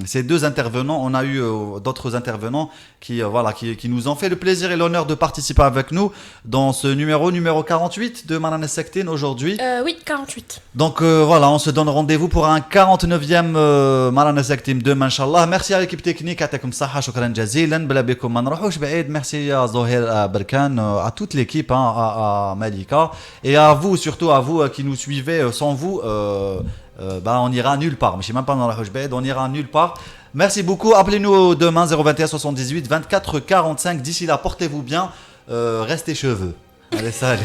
ces deux intervenants, on a eu d'autres intervenants qui nous ont fait le plaisir et l'honneur de participer avec nous dans ce numéro 48 de Marana Sektin aujourd'hui. Oui, 48. Donc voilà, on se donne rendez-vous pour un 49e Marana Sektin demain, Inch'Allah. Merci à l'équipe technique, Atakum Saha, Shukran Jazilan, Bela Bekoum Manrouch Baïd, merci à Zohir Berkan, à toute l'équipe, à Malika, et à vous, surtout à vous qui nous suivez. Sans vous, on ira nulle part. Mais je ne sais même pas dans la Hujbaïd, on ira nulle part. Merci beaucoup. Appelez-nous demain 021 78 24 45. D'ici là, portez-vous bien. Restez cheveux. Allez, salut.